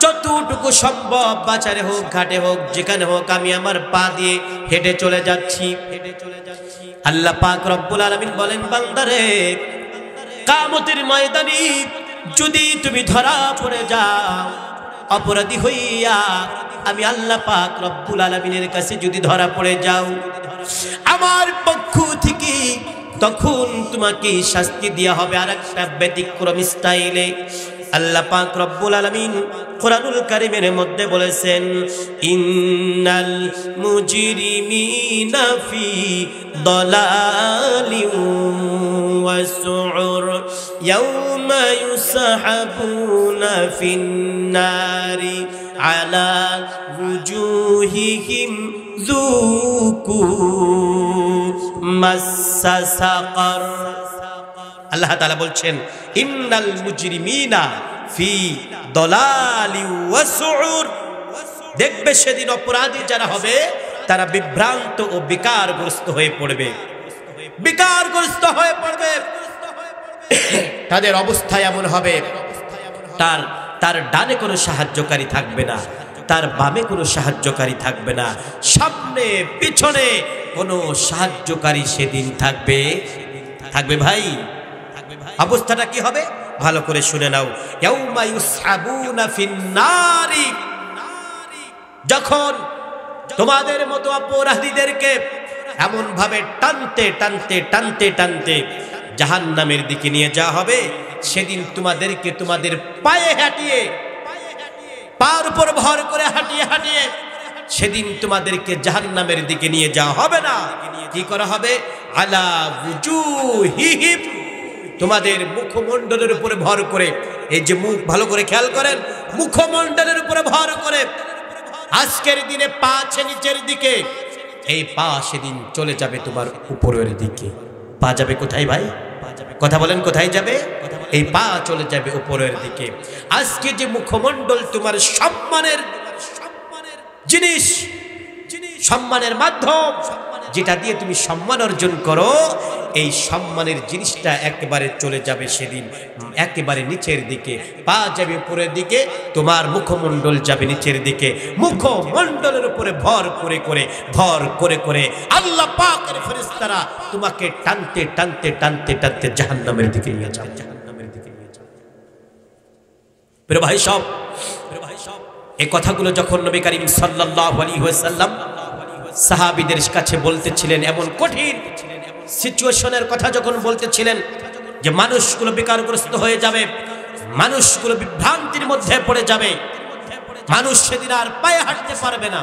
যতটুকু সম্ভব বাজারে হোক, ঘাটে হোক, যেখানে হোক, আমি আমার পা দিয়ে হেঁটে চলে যাচ্ছি। আল্লাহ পাক রব্বুল আলামিন বলেন, বান্দারে, কিয়ামতের ময়দানে যদি তুমি ধরা পড়ে যাও অপরাধী হইয়া, আমি আল্লাহ পাক রব্বুল আলামিনের কাছে যদি ধরা পড়ে যাও আমার পক্ষ থেকে, তখন তোমাকে শাস্তি দেওয়া হবে আরেকটা ব্যতিক্রম স্টাইলে। আল্লাহ পাক রব্বুল আলামিন কোরআনুল কারীমের মধ্যে বলেছেন, ইন্নাল মুজরিমিনা ফি দালালিন ওয়া সুউর ইয়াউমা ইউসহাবুনা ফিন নারি আলা ওয়ুজুহিহিম যুকু মাসসা সাকার। আল্লাহ তাআলা বলছেন, ইন্নাল মুজরিমিনা ফি দালালি ওয়া সুউর। দেখবে সেদিন অপরাধী যারা হবে তারা বিভ্রান্ত ও বিকারগ্রস্ত হয়ে পড়বে, বিকারগ্রস্ত হয়ে পড়বে। তাদের অবস্থা এমন হবে, তার ডানে কোনো সাহায্যকারী থাকবে না, তার বামে কোনো সাহায্যকারী থাকবে না, সামনে পিছনে কোনো সাহায্যকারী সেদিন থাকবে ভাই। অবস্থাটা কি হবে ভালো করে শুনে নাও। ইয়াউমা ইউসহাবুনা ফিন নারি, যখন তোমাদের মতো অপরাধীদেরকে এমন ভাবে টানতে টানতে টানতে টানতে জাহান্নামের দিকে নিয়ে যাওয়া হবে, সেদিন তোমাদেরকে তোমাদের পায়ে হাঁটিয়ে, পার উপর ভর করে হাঁটিয়ে হাঁটিয়ে সেদিন তোমাদেরকে জাহান্নামের দিকে নিয়ে যাওয়া হবে না। কি করা হবে? আলা ওয়ুজুহিহিম, তোমাদের মুখমণ্ডলের উপরে ভর করে। এই যে মুখ, ভালো করে খেয়াল করেন, মুখমণ্ডলের উপরে ভর করে আজকের দিনে পা আছে নিচের দিকে, এই পা সেদিন চলে যাবে তোমার উপরের দিকে। পা যাবে কোথায় ভাই? কথা বলেন, কোথায় যাবে? এই পা চলে যাবে উপরের দিকে। আজকে যে মুখমণ্ডল তোমার সম্মানের জিনিস, সম্মানের মাধ্যম, যেটা দিয়ে তুমি সম্মান অর্জন করো, এই সম্মানের জিনিসটা একেবারে চলে যাবে সেদিন একেবারে নিচের দিকে। পা যাবে উপরের দিকে, তোমার মুখমণ্ডল যাবে নিচের দিকে। মুখমণ্ডলের উপরে ভর করে করে ভর করে করে আল্লাহ পাকের ফেরেশতারা তোমাকে টানতে টানতে টানতে টানতে জাহান্নামের দিকে নিয়ে যাবে, জাহান্নামের দিকে নিয়ে যাবে। প্রিয় ভাই সব, এই কথাগুলো যখন নবী করিম সাল্লাল্লাহু আলাইহি ওয়াসাল্লাম সাহাবীদের কাছে বলতেছিলেন, এমন কঠিন সিচুয়েশনের কথা যখন বলতেছিলেন যে মানুষগুলো বিকারগ্রস্ত হয়ে যাবে, মানুষগুলো বিভ্রান্তির মধ্যে পড়ে যাবে, মানুষ সেদিন আর পায়ে হাঁটতে পারবে না,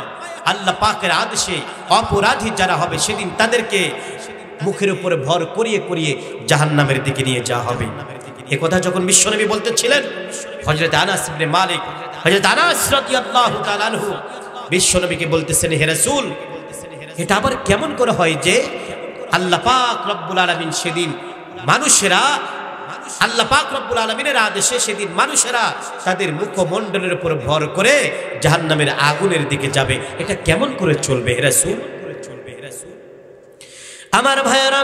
আল্লাহ পাকের আদেশে অপরাধী যারা হবে সেদিন তাদেরকে মুখের উপরে ভর করিয়ে করিয়ে জাহান্নামের দিকে নিয়ে যাওয়া হবে। এই কথা যখন বিশ্বনবী বলতেছিলেন, হযরত আনাস ইবনে মালিক, হযরত আনাস রাদিয়াল্লাহু তাআলা আনহু বিশ্বনবীকে বলতেছেন, হে রাসূল, এটা আবার কেমন করে হয় যে আল্লাহ পাক রব্বুল আলামিন সেদিন মানুষেরা, আল্লাহ পাক রব্বুল আলামিনের আদেশে সেদিন মানুষেরা তাদের মুখমণ্ডলের উপর ভর করে জাহান্নামের আগুনের দিকে যাবে, এটা কেমন করে চলবে হে রাসূল? আমার ভাইয়েরা,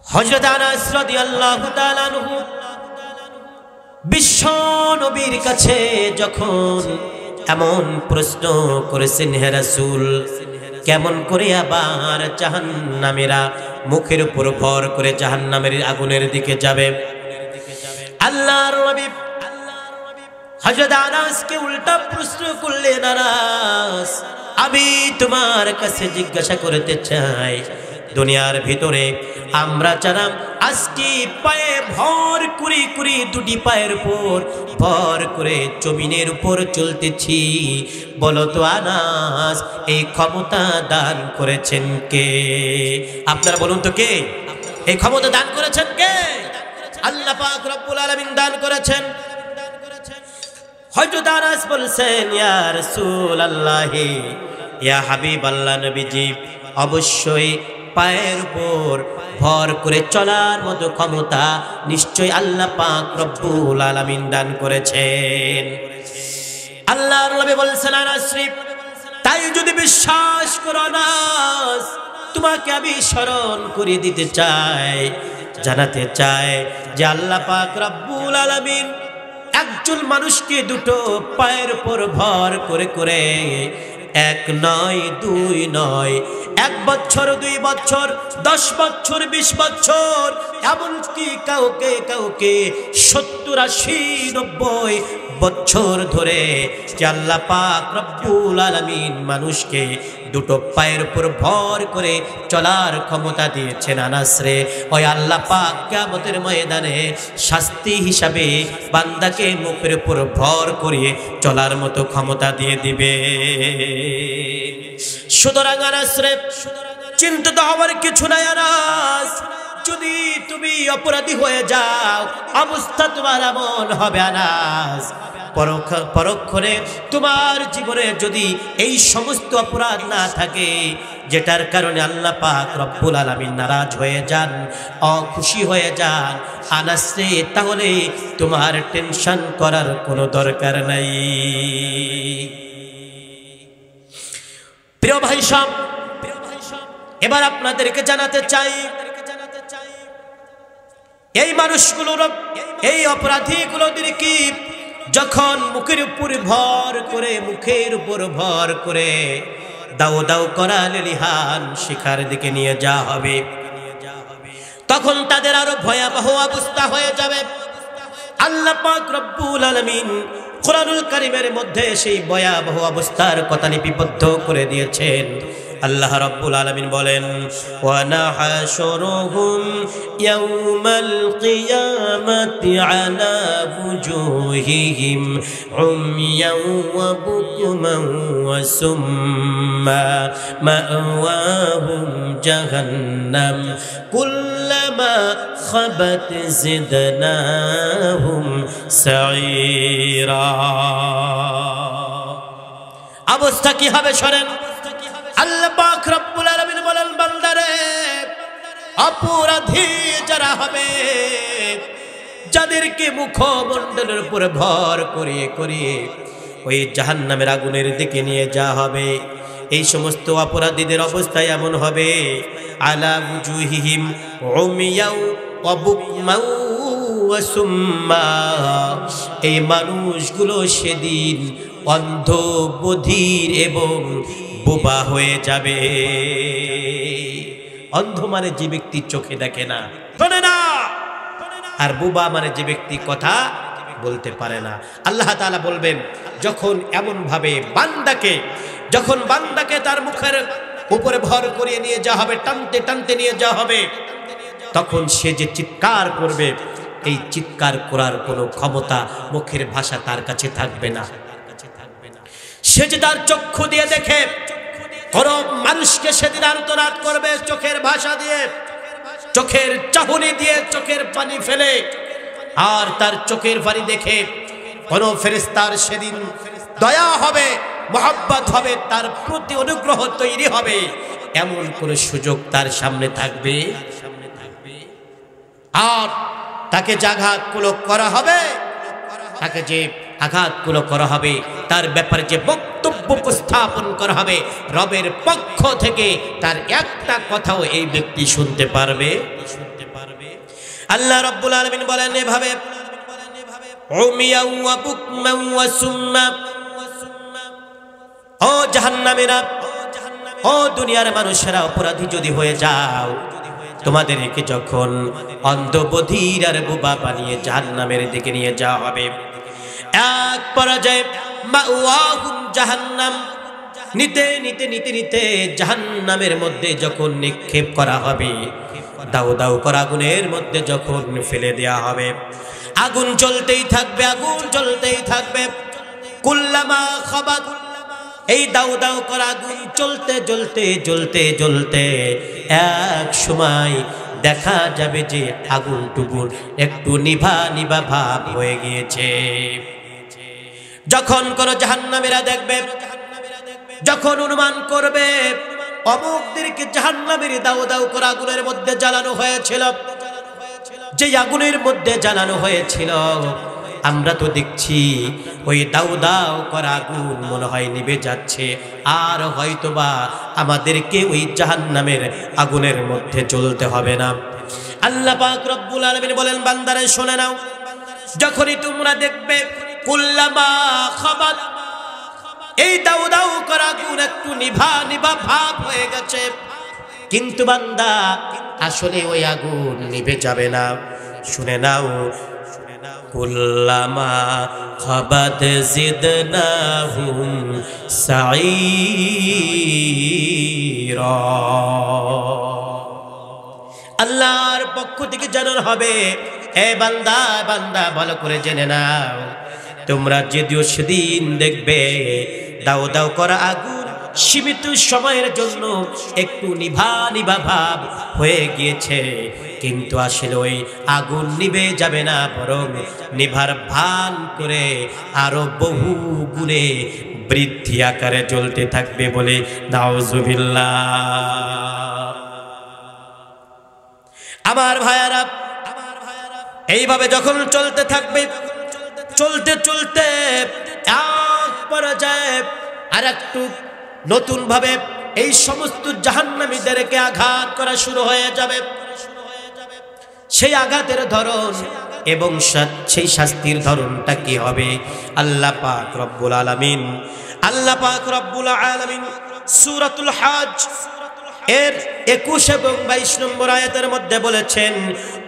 হযরত আনাস রাদিয়াল্লাহু তাআলা আনহু বিশ্ব নবীর কাছে যখন এমন প্রশ্ন করেছেন, হে রাসূল, কেমন করে আবার জাহান্নামীরা মুখের উপর ভর করে জাহান্নামের আগুনের দিকে যাবে? আল্লাহর নবী হযরত আনাসকে উল্টা প্রশ্ন করলেন, আনাস, আমি তোমার কাছে জিজ্ঞাসা করতে চাই, দুনিয়ার ভিতরে আমরা যারা আজকে পায়ে ভর করে করে, দুটি পায়ের উপর ভর করে জমিনের উপর চলতেছি, বলো তো আনাস, এই ক্ষমতা দান করেছেন কে? আপনারা বলুন তো, কে এই ক্ষমতা দান করেছেন? কে? আল্লাহ পাক রব্বুল আলামিন দান করেছেন। হযরত আনাস বলছেন, ইয়া রাসূলুল্লাহ, ইয়া হাবিবাল্লাহ, নবীজি, অবশ্যই পায়ের উপর ভর করে চলার মতো ক্ষমতা নিশ্চয় আল্লাহ পাক রব্বুল আলামিন দান করেছেন। আল্লাহর নবী বলছেন, আনাস, তাই যদি বিশ্বাস করো না, তোমাকে আমি স্মরণ করে দিতে চাই, জানাতে চাই যে আল্লাহ পাক রব্বুল আলামিন একজন মানুষকে দুটো পায়ের উপর ভর করে করে, এক নয় দুই নয়, 1 বছর 2 বছর 10 বছর 20 বছর, এমনকি কাউকে কাউকে 70 80 90 বছর ধরে যে আল্লাহ পাক রব্বুল আলামিন মানুষকে দুটো পায়ের উপর ভর করে চলার ক্ষমতা দিয়েছেন। আনাসরে ওই আল্লাহ পাক কিয়ামতের ময়দানে শাস্তি হিসাবে বান্দাকে মুখের উপর ভর করিয়ে চলার মতো ক্ষমতা দিয়ে দিবে। সুতরাং আনাসরে চিন্তিত হওয়ার কিছু নাই। আনাস, যদি তুমি অপরাধী হয়ে যাও, অবস্থা তোমার এমন হবে আনাস, পরক্ষণে তোমার জীবনে যদি এই সমস্ত অপরাধ না থাকে যেটার কারণে আল্লাহ পাক রব্বুল আলামিন নারাজ হয়ে যান, অখুশি হয়ে যান, আনাস রে, তাহলে তোমার টেনশন করার কোনো দরকার নাই। প্রিয় ভাই সব, এবার আপনাদেরকে জানাতে চাই, এই মানুষগুলোর, এই অপরাধীগুলোদেরকে যখন মুখের উপর ভর করে দাও দাও করা লেলিহান শিখার দিকে নিয়ে যাওয়া হবে, তখন তাদের আরো ভয়াবহ অবস্থা হয়ে যাবে। আল্লাহ পাক রব্বুল আলামিন কুরআনুল কারীমের মধ্যে সেই ভয়াবহ অবস্থার কথা লিপিবদ্ধ করে দিয়েছেন। আল্লাহ রাব্বুল আলামিন বলেন, ওয়া নাহশুরুহুম ইয়াউমাল কিয়ামাতি আলা বুজুহিহিম উময়ান ওয়া বুকমান ওয়া সুম্মা মাওয়াহুম জাহান্নাম কুল্লামা খাবাত জিদনাহুম সাঈরা। অবস্থা কি হবে শোনেন। আল্লাহ পাক রব্বুল আলামিন বলেন, বান্দারে, অপরাধী যারা হবে, যাদেরকে মুখমণ্ডলের উপর ভর করিয়ে করিয়ে ওই জাহান্নামের আগুনের দিকে নিয়ে যাওয়া হবে, এই সমস্ত অপরাধীদের অবস্থা এমন হবে, আলা বুজুহিহিম উমিয়াও ওয়া বুকমাও ওয়া সুম্মা, এই মানুষগুলো সেদিন অন্ধ, বধির এবং বোবা হয়ে যাবে। অন্ধ মানে যে ব্যক্তি চোখে দেখে না, শোনে না, আর বোবা মানে যে ব্যক্তি কথা বলতে পারে না। আল্লাহ তাআলা বলবেন, যখন এমন ভাবে বান্দাকে তার মুখের উপরে ভর করিয়ে নিয়ে যাওয়া হবে, টানতে টানতে নিয়ে যাওয়া হবে, তখন সে যে চিৎকার করবে, এই চিৎকার করার কোনো ক্ষমতা, মুখের ভাষা তার কাছে থাকবে না। সে যে তার চক্ষু দিয়ে দেখে, কোন মানুষকে সেদিন আর্তনাদ করবে চোখের ভাষা দিয়ে, চোখের চাহনি দিয়ে, চোখের পানি ফেলে, আর তার চোখের পানি দেখে কোন ফেরেশতার সেদিন দয়া হবে, মহব্বত হবে, তার প্রতি অনুগ্রহ তৈরি হবে, এমন কোন সুযোগ তার সামনে থাকবে। আর তাকে যে আঘাতগুলো করা হবে, তার ব্যাপারে যে বক্তব্য উপস্থাপন করা হবে, রবের পক্ষ থেকে তার একটা কথাও এই ব্যক্তি শুনতে পারবে। আল্লাহ রাব্বুল আলামিন বলেন এভাবে, উমিয়া ওয়া বুকমা ওয়া সুম্মা, ও জাহান্নামীরা, ও দুনিয়ার মানুষেরা, অপরাধী যদি হয়ে যাও, তোমাদেরকে যখন অন্ধ, বধির আর বোবা বানিয়ে জাহান্নামের দিকে নিয়ে যাওয়া হবে, এক পর্যায়ে মাওয়াহুম জাহান্নাম, নিতে নিতে নিতে নিতে জাহান্নামের মধ্যে যখন নিক্ষেপ করা হবে, দাউ দাউ করা আগুনের মধ্যে যখন ফেলে দেয়া হবে, আগুন জ্বলতেই থাকবে, আগুন জ্বলতেই থাকবে। কুল্লামা খাবাত, এই দাউ দাউ করা আগুন জ্বলতে জ্বলতে জ্বলতে জ্বলতে এক সময় দেখা যাবে যে আগুনটুকুর একটু নিভা নিভা ভাব হয়ে গিয়েছে। যখন কোন জাহান্নামীরা দেখবে, যখন অনুমান করবে অমুকদেরকে জাহান্নামের দাউ দাউ করা আগুনের মধ্যে জ্বালানো হয়েছিল, যে আগুনের মধ্যে জ্বালানো হয়েছিল আমরা তো দেখছি ওই দাউ দাউ করা আগুন মনে হয় নিভে যাচ্ছে, আর হয়তোবা আমাদেরকে ওই জাহান্নামের আগুনের মধ্যে জ্বলতে হবে না। আল্লাহ পাক রব্বুল আলামিন বলেন, বান্দারে শুনে নাও, যখনই তোমরা দেখবে কুল্লামা খাবাত, এই দাউ দাউ করা আগুন একটু নিভা নিভা ভাব হয়ে গেছে, কিন্তু বান্দা আসলে ওই আগুন নিভে যাবে না। শুনে নাও, কুল্লামা খাবাত জিদনাহুম সাঈরা। আল্লাহর পক্ষ থেকে জানানো হবে, এ বান্দা বান্দা ভালো করে জেনে নাও, তোমরা যদিও সেদিন দেখবে দাও দাও করা আগুন সীমিত সময়ের জন্য একটু নিভা নিভা ভাব হয়ে গিয়েছে, কিন্তু আসলে ওই আগুন নিভে যাবে না, বরং নিভার ভান করে আরো বহু গুণে বৃদ্ধি আকারে জ্বলতে থাকবে বলে নাউজুবিল্লাহ। আমার ভাইয়ারা, এইভাবে যখন চলতে থাকবে, চলতে চলতে এক পর্যায়ে আর একটু নতুন ভাবে এই সমস্ত জাহান্নামীদেরকে আঘাত করা শুরু হয়ে যাবে। সেই আঘাতের ধরন এবং সেই শাস্তির ধরনটা কি হবে, আল্লাহ পাক রব্বুল আলামিন সূরাতুল হজ এর 21 এবং 22 নম্বর আয়াতের মধ্যে বলেছেন,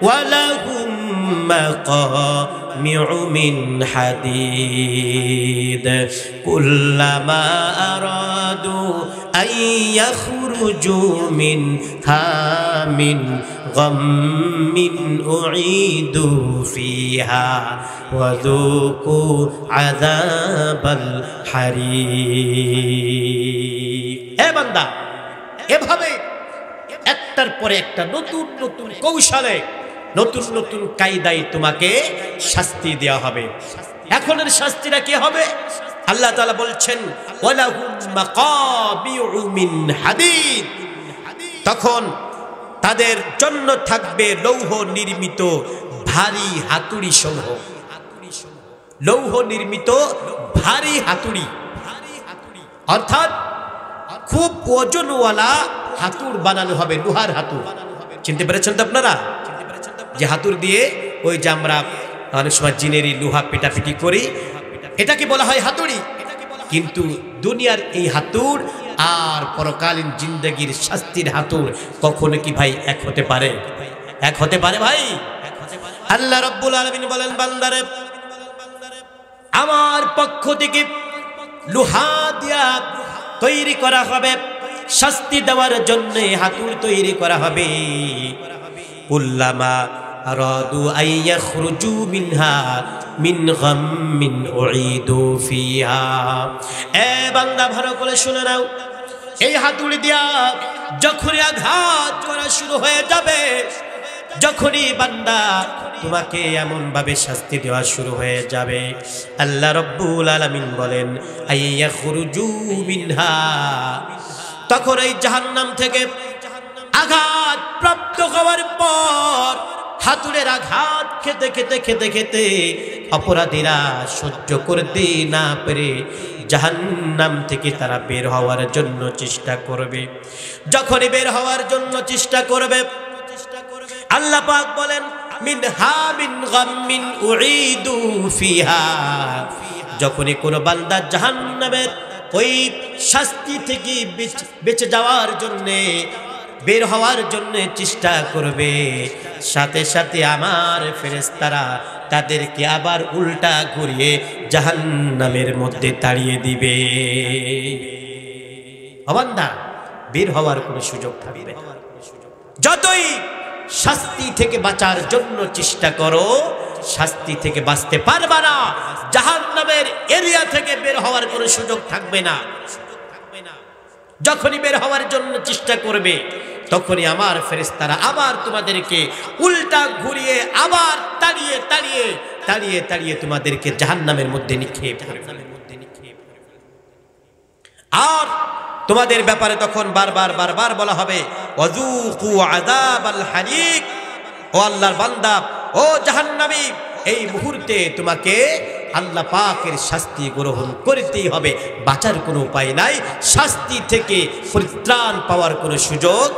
ওয়ালাহুম মাকামিউ মিন হাদিদ কুল্লামা আরাদু আন ইয়াখরুজু মিনহা মিন গাম্মিন উঈদু ফিহা ওয়া যুকু আযাবাল হারিক। হে বান্দা, এভাবে একটার পরে একটা নতুন নতুন কৌশলে, নতুন নতুন কায়দায় তোমাকে শাস্তি দেওয়া হবে। এখনের শাস্তিটা কি হবে? আল্লাহ তাআলা বলছেন, ওয়ালাহুম মাকামিউ মিন হাদিদ, তখন তাদের জন্য থাকবে লৌহ নির্মিত ভারী হাতুড়ি সমূহ। লৌহ নির্মিত ভারী হাতুড়ি, অর্থাৎ খুব ওজনওয়ালা হাতুড় বানানো হবে, লোহার হাতুড়। চিনতে পেরেছেন তো আপনারা? যে হাতুড় দিয়ে ওই যে আমরা অনেক সময় জিনেরি লোহা পিটাপিটি করি, এটাকে বলা হয় হাতুড়ি। কিন্তু দুনিয়ার এই হাতুড় আর পরকালীন জিন্দেগির শাস্তির হাতুড় কখনো কি ভাই এক হতে পারে? এক হতে পারে ভাই? আল্লাহ রাব্বুল আলামিন বলেন, বান্দারে আমার পক্ষ থেকে লোহা দিয়া তৈরি করা হবে, শাস্তি দেওয়ার জন্য হাতুড় তৈরি করা হবে। কুল্লামা আরাদু আন ইয়াখরুজু মিনহা মিন গাম্মিন উঈদু ফিহা। এ বান্দা ভালো করে শুনে নাও, এই হাতুড়ি দিয়া যখনই আঘাত করা শুরু হয়ে যাবে, যখনই বান্দা তোমাকে এমন ভাবে শাস্তি দেওয়া শুরু হয়ে যাবে, আল্লাহ রাব্বুল আলামিন বলেন, আইয়াখরুজু মিনহা, তখন এই জাহান্নাম থেকে আঘাত প্রাপ্ত হওয়ার পর হাতুড়ের আঘাত খেতে খেতে খেতে খেতে অপরাধীরা সহ্য করতে না পেরে জাহান্নাম থেকে তারা বের হওয়ার জন্য চেষ্টা করবে। যখনই বের হওয়ার জন্য চেষ্টা করবে, আল্লাহ পাক বলেন, মিনহা মিন গাম্মিন উঈদু ফিহা, যখনই কোনো বান্দা জাহান্নামের ওই শাস্তি থেকে বেঁচে যাওয়ার জন্য, বের হওয়ার জন্য চেষ্টা করবে, সাথে সাথে আমার ফেরেশতারা তাদেরকে আবার উল্টা ঘুরিয়ে জাহান্নামের মধ্যে তাড়িয়ে দিবে। বান্দা বের হওয়ার কোনো সুযোগ থাকবে না। যতই শাস্তি থেকে বাঁচার জন্য চেষ্টা করো, শাস্তি থেকে বাঁচতে পারবা না। জাহান্নামের এরিয়া থেকে বের হওয়ার কোনো সুযোগ থাকবে না। যখনই বের হওয়ার জন্য চেষ্টা করবে, তখনই আমার ফেরেশতারা আবার তোমাদেরকে উল্টা ঘুরিয়ে আবার তাড়িয়ে তাড়িয়ে তাড়িয়ে তাড়িয়ে তোমাদেরকে জাহান্নামের মধ্যে নিক্ষেপ করবে। আর তোমাদের ব্যাপারে তখন বারবার বারবার বলা হবে, ওয়াযুকু আযাবাল হারিক। ও আল্লাহর বান্দা, ও জাহান্নামী, এই মুহূর্তে তোমাকে আল্লাহ পাকের শাস্তি গ্রহণ করতেই হবে, বাঁচার কোনো উপায় নাই, শাস্তি থেকে পরিত্রাণ পাওয়ার কোনো সুযোগ।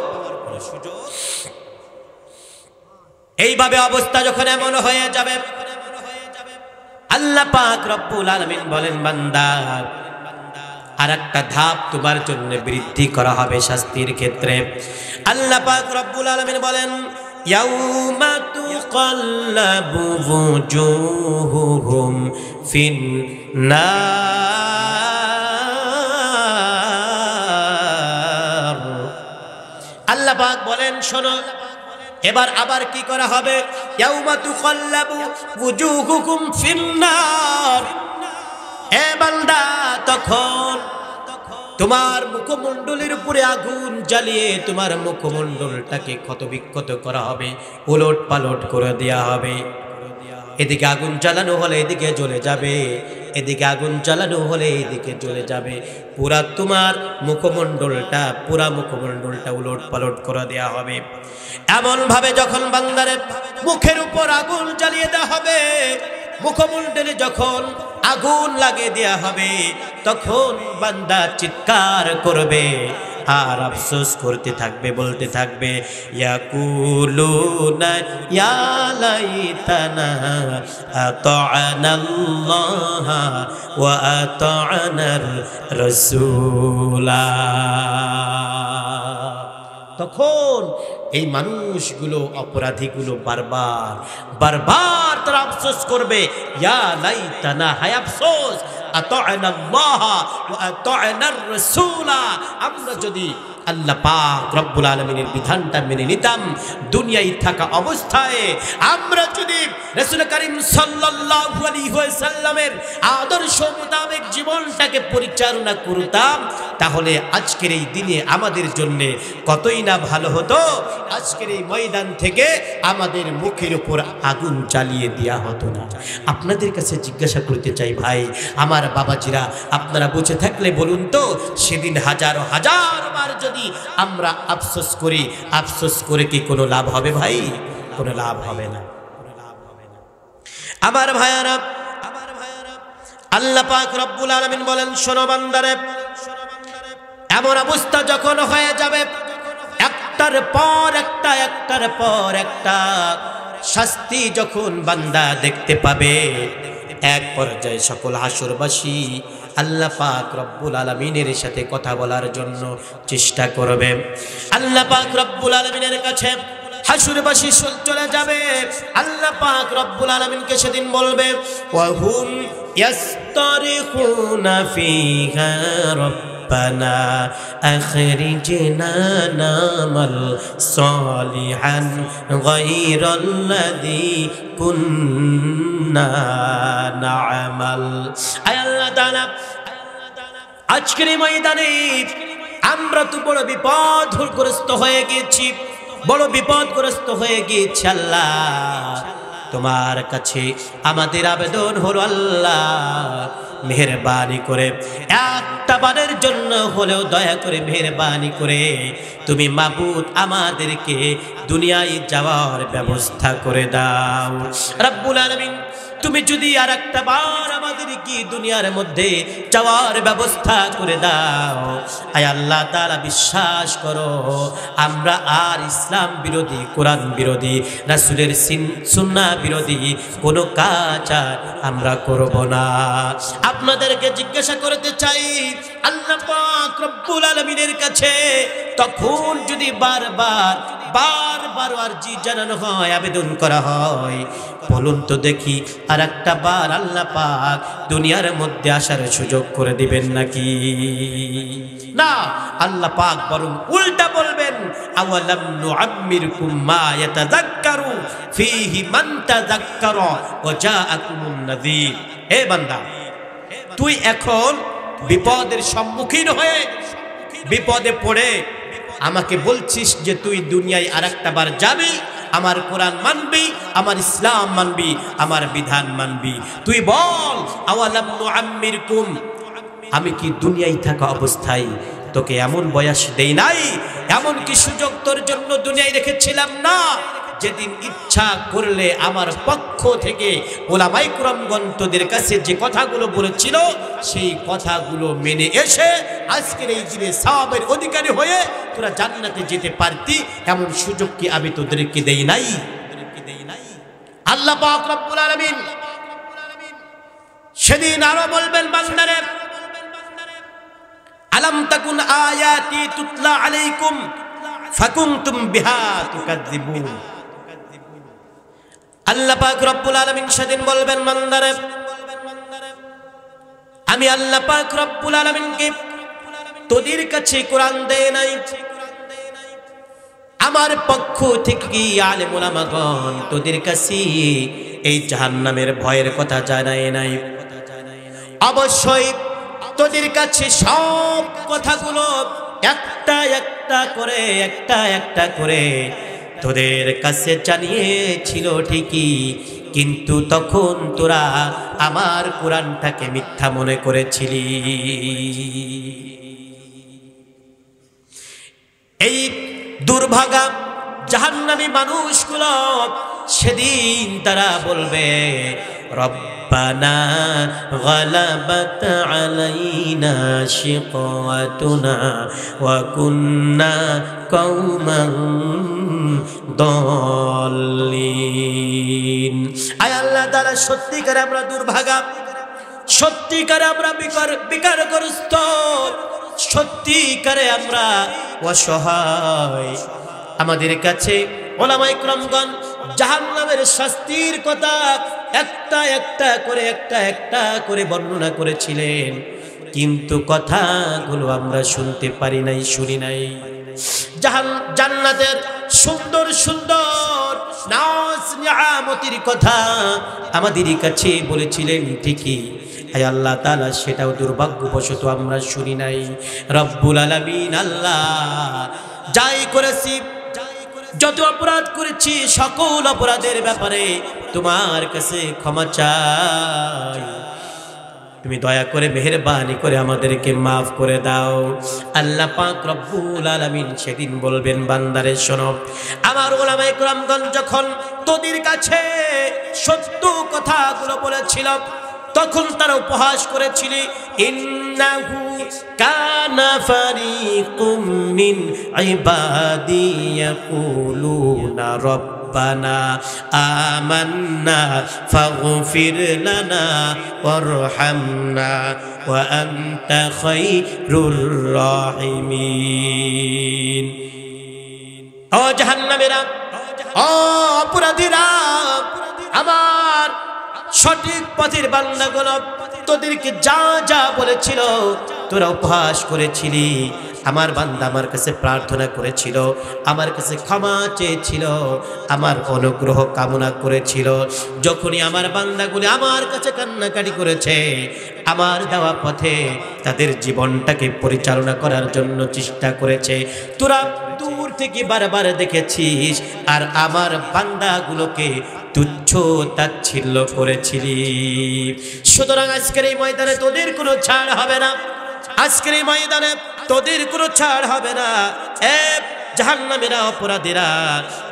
এইভাবে অবস্থা যখন এমন হয়ে যাবে, আল্লাহ পাক রব্বুল আলামিন বলেন, বান্দা আর একটা ধাপ তোমার জন্য বৃদ্ধি করা হবে শাস্তির ক্ষেত্রে। আল্লাহ পাক রব্বুল আলামিন বলেন, ইয়াউমা তুকাল্লাবু ওয়ুজুহুহুম ফিন্নার। আল্লাহ পাক বলেন, শোনো এবার আবার কি করা হবে, ইয়াউমা তুকাল্লাবু ওয়ুজুহুকুম ফিন্নার। এ বান্দা, তখন তোমার মুখমণ্ডলের উপরে আগুন জ্বালিয়ে তোমার মুখমণ্ডলটাকে ক্ষতবিক্ষত করা হবে, উলট পালট করে দেয়া হবে। এদিকে আগুন জ্বালানো হলে এদিকে জ্বলে যাবে, এদিকে আগুন জ্বালানো হলে এদিকে জ্বলে যাবে। পুরা তোমার মুখমণ্ডলটা উলট পালট করে দেয়া হবে। এমন ভাবে যখন বান্দারে মুখের উপর আগুন জ্বালিয়ে দেওয়া হবে, মুখমণ্ডলে যখন আগুন লাগিয়ে দেয়া হবে, তখন বান্দা চিৎকার করবে আর আফসোস করতে থাকবে, বলতে থাকবে, ইয়াকুলুনা ইয়া লাইতানা আতা'নাল্লাহা ওয়া আতা'নার রাসূলা। তখন এই মানুষগুলো, অপরাধীগুলো বারবার বারবার তারা আফসোস করবে, ইয়া লাইতানা, হায় আফসোস, আতা'নাল্লাহা ওয়া আতা'নার রাসূলা, আমরা যদি আল্লাহ পাক রব্বুল আলামিনের বিধানটা মেনে নিতাম, দুনিয়ায় থাকা অবস্থায় আমরা যদি রাসূল করিম সাল্লাল্লাহু আলাইহি ওয়াসাল্লামের আদর্শ মোতাবেক জীবনটাকে পরিচালনা করতাম, তাহলে আজকের এই দিনে আমাদের জন্য কতই না ভালো হতো। আজকের এই ময়দান থেকে আমাদের মুখের উপর আগুন জ্বালিয়ে দেওয়া হতো না। আপনাদের কাছে জিজ্ঞাসা করতে চাই, ভাই আমার বাবাজিরা, আপনারা বুঝে থাকলে বলুন তো, সেদিন হাজারো হাজার বার যদি আমরা আফসোস করি, আফসোস করে কি কোনো লাভ হবে ভাই? কোনো লাভ হবে না। আমার ভাইয়ারা, আল্লাহ পাক রব্বুল আলামিন বলেন, শোনো বান্দারে, এমন অবস্থা যখন হয়ে যাবে, একটার পর একটা শাস্তি যখন বান্দা দেখতে পাবে, এক পর্যায়ে সকল হাসরবাসী আল্লাহ পাক রব্বুল আলামিনের সাথে কথা বলার জন্য চেষ্টা করবে। আল্লাহ পাক রব্বুল আলামিনের কাছে হাসরবাসী চলে যাবে। আল্লাহ পাক রব্বুল আলামিনকে সেদিন বলবে, ওয়াহুম ইয়াস্তারিখুনা ফিহা রব্বানা আখরিজনা নামাল সালিহান গায়রাল্লাযী কুন্না না'মাল। আয় আল্লাহ তাআলা, আজকের এই ময়দানে আমরা তো বড় বিপদগ্রস্ত হয়ে গেছি, বড় বিপদগ্রস্ত হয়ে গিয়েছি। আল্লাহ, তোমার কাছে আমাদের আবেদন হলো, আল্লাহ মেহেরবানি করে একটা বারের জন্য হলেও দয়া করে মেহেরবানি করে তুমি মাবুদ আমাদেরকে দুনিয়ায় যাওয়ার ব্যবস্থা করে দাও। রব্বুল আলামিন, তুমি যদি আর একটা বার আমাদেরকে দুনিয়ার মধ্যে যাওয়ার ব্যবস্থা করে দাও, আয় আল্লাহ তাআলা, বিশ্বাস করো আমরা আর ইসলাম বিরোধী, কোরআন বিরোধী, রাসূলের সুন্নাহ বিরোধী কোনো কাজ আমরা করব না। আপনাদেরকে জিজ্ঞাসা করতে চাই, আল্লাহ পাক রব্বুল আলামিনের কাছে তখন যদি বারবার আরজি জানানো হয়, আবেদন করা হয়, বলুন তো দেখি আর একটা বার আল্লাহ পাক দুনিয়ার মধ্যে আসার সুযোগ করে দিবেন নাকি? না, আল্লাহ পাক বরং উল্টা বলবেন, আওয়ালাম নুআম্মিরকুম মা ইয়াতাযাক্কারু ফীহি মান তাযাক্কারা ওয়া জাআকুমুন নাযীর। হে বান্দা, তুই এখন বিপদের সম্মুখীন হয়ে বিপদে পড়ে আমাকে বলছিস যে তুই দুনিয়ায় আরেকটা বার যাবি, আমার কোরআন মানবি, আমার ইসলাম মানবি, আমার বিধান মানবি। তুই বল, আওয়ালাম নুআম্মিরকুম, আমি কি দুনিয়ায় থাকা অবস্থায় তোকে এমন বয়স দেই নাই, এমন কি সুযোগ তোর জন্য দুনিয়ায় রেখেছিলাম না যেদিন ইচ্ছা করলে আমার পক্ষ থেকে ওলামায়ে কেরামগণ তোদের কাছে যে কথাগুলো বলেছিল সেই কথাগুলো মেনে এসে আজকের এই দিনে সওয়াবের অধিকারী হয়ে তোরা জান্নাতে যেতে পারতি, এমন সুযোগ কি আমি তোদেরকে দেই নাই? আল্লাহ পাক রব্বুল আলামিন সেদিন আরো বলবেন, বান্দারে আলাম তাকুন আয়াতি তুতলা আলাইকুম ফাকুনতুম বিহা তুকাজ্জিবুন। আল্লাহ পাক রব্বুল আলামিন সেদিন বলবেন, বান্দারে আমি আল্লাহ পাক রব্বুল আলামিনকে তোদের কাছে কোরআন দেয় নাই, আমার পক্ষ থেকে কি আলেম ওলামাগণ তোদের কাছে এই জাহান্নামের ভয়ের কথা জানায় নাই। অবশ্যই তোদের কাছে সব কথাগুলো একটা একটা করে তোদের কাছে জানিয়েছিল ঠিকই, কিন্তু তখন তোরা আমার কোরআনটাকে মিথ্যা মনে করেছিলি। এই দুর্ভাগা জাহান্নামী মানুষগুলো সেদিন তারা বলবে, রব্বানা গালাবাত আলাইনা শিকওয়াতুনা ওয়া কুন্না কওমান দাল্লিন। আয় আল্লাহ তাআলা, সত্যিকার আমরা দুর্ভাগা, সত্যিকারে আমরা বিকারগ্রস্ত, সত্যিকারে আমরা অসহায়। আমাদের কাছে ওলামায়ে কেরামগণ জাহান্নামের শাস্তির কথা একটা একটা করে বর্ণনা করেছিলেন, কিন্তু কথাগুলো আমরা শুনতে পারি নাই, শুনি নাই। জান্নাতের সুন্দর সুন্দর নাজ নিয়ামতের কথা আমাদের কাছে বলেছিলেন ঠিকই, আয় আল্লাহ তাআলা সেটাও দুর্ভাগ্যবশত আমরা শুনি নাই। রব্বুল আলামিন আল্লাহ, যাই করেছি, যত অপরাধ করেছি, সকল অপরাধের ব্যাপারে তোমার কাছে ক্ষমা চাই। তুমি দয়া করে মেহেরবানি করে আমাদেরকে মাফ করে দাও। আল্লাহ পাক রব্বুল আলামিন সেদিন বলবেন, বান্দারে শোনো, আমার ওলামায়ে কেরামগণ যখন তোদের কাছে সত্য কথাগুলো বলেছিল, তখন তারা উপহাস করেছিল, ইন্নাহু কানা ফারিকুম মিন ইবাদি ইয়াকুলুনা রব্বানা আমান্না ফাগফির লানা ওয়ারহামনা ওয়া আনতা খায়রুর রাহিমিন। ও জাহান্নামীরা, ও অপরাধীরা, আমার সঠিক পথের বান্দাগুলো তোদেরকে যা যা বলেছিল তোরা উপহাস করেছিলি। আমার বান্দা আমার কাছে প্রার্থনা করেছিল, আমার কাছে ক্ষমা চেয়েছিল, আমার অনুগ্রহ কামনা করেছিল। যখনই আমার বান্দাগুলি আমার কাছে কান্নাকাটি করেছে, আমার দেওয়া পথে তাদের জীবনটাকে পরিচালনা করার জন্য চেষ্টা করেছে, তোরা দূর থেকে বারবার দেখেছিস, আর আমার বান্দাগুলোকে তুচ্ছ তাচ্ছিল্য করেছিলি। সুতরাং আজকের এই ময়দানে তোদের কোনো ছাড় হবে না, আজকের এই ময়দানে তোদের কোনো ছাড় হবে না। জাহান্নামীরা, অপরাধীরা,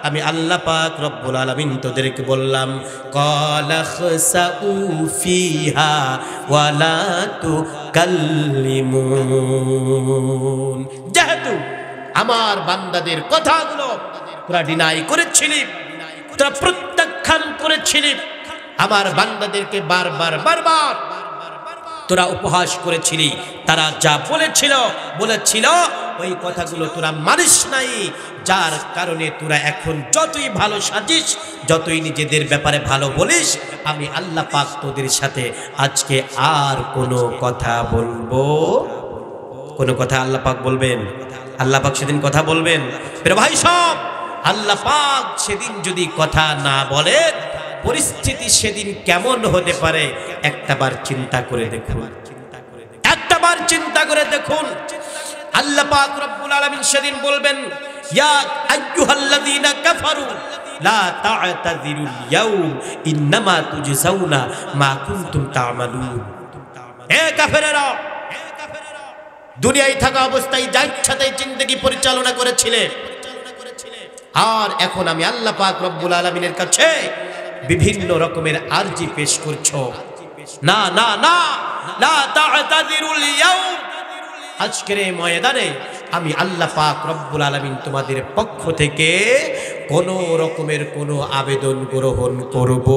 আমি আল্লাহ পাক রব্বুল আলামিন তোদেরকে বললাম, ক্বালা খসাউ ফিহা ওয়া লা তুকাল্লিমুন। যেহেতু আমার বান্দাদের কথাগুলো তোরা ডিনাই করেছিলি, তোরা প্রত্যাখ্যান করেছিলি, আমার বান্দাদেরকে বারবার তোরা উপহাস করেছিলি, তারা যা বলেছিল ওই কথাগুলো তোরা মানিস নাই, যার কারণে তোরা এখন যতই ভালো সাজিস, যতই নিজেদের ব্যাপারে ভালো বলিস, আমি আল্লাহ পাক তোদের সাথে আজকে আর কোনো কথা বলবো, কোনো কথা আল্লাহ পাক বলবেন, আল্লাহ পাক সেদিন কথা বলবেন। প্রিয় ভাই সব, আল্লাহ পাক সেদিন যদি কথা না বলে, পরিস্থিতি সেদিন কেমন হতে পারে একটাবার চিন্তা করে দেখুন, একটাবার চিন্তা করে দেখুন। আল্লাহ পাক রব্বুল আলামিন সেদিন বলবেন, ইয়া আইয়ুহাল্লাযীনা কাফারু লা তা'তাযিরুল ইয়াউম ইন্নামা তুজজাউনা মা কুনতুম তা'মালুন। হে কাফেরেরা, দুনিয়ায় থাকা অবস্থায় যা ইচ্ছা তাই জিন্দেগি পরিচালনা করেছিলে, আর এখন আমি আল্লাহ পাক রব্বুল আলামিনের কাছে বিভিন্ন রকমের আরজি পেশ করছো। না না না, লা তা'তাযিরুল ইয়াউম, আজকের এই ময়দানে আমি আল্লাহ পাক রব্বুল আলামিন তোমাদের পক্ষ থেকে কোন রকমের কোন আবেদন গ্রহণ করব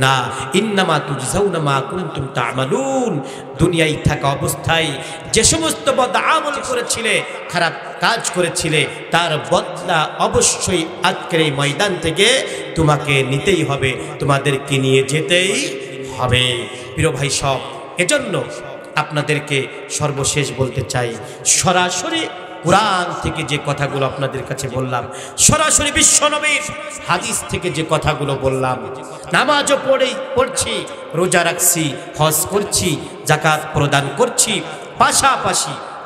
না। ইন্নামা তুজজাউনা মা কুনতুম তা'মালুন, দুনিয়ায় থাকা অবস্থায় যে সমস্ত বদ আমল করেছিলে, খারাপ কাজ করেছিলে, তার বদলা অবশ্যই আজকের এই ময়দান থেকে তোমাকে নিতেই হবে, তোমাদেরকে নিয়ে যেতেই হবে। প্রিয় ভাই সব, এজন্য আপনাদেরকে সর্বশেষ বলতে চাই, সরাসরি কোরআন থেকে যে কথাগুলো আপনাদের কাছে বললাম, সরাসরি বিশ্বনবীর হাদিস থেকে যে কথাগুলো বললাম, নামাজও পড়ছি, রোজা রাখছি, হজ করছি, যাকাত প্রদান করছি,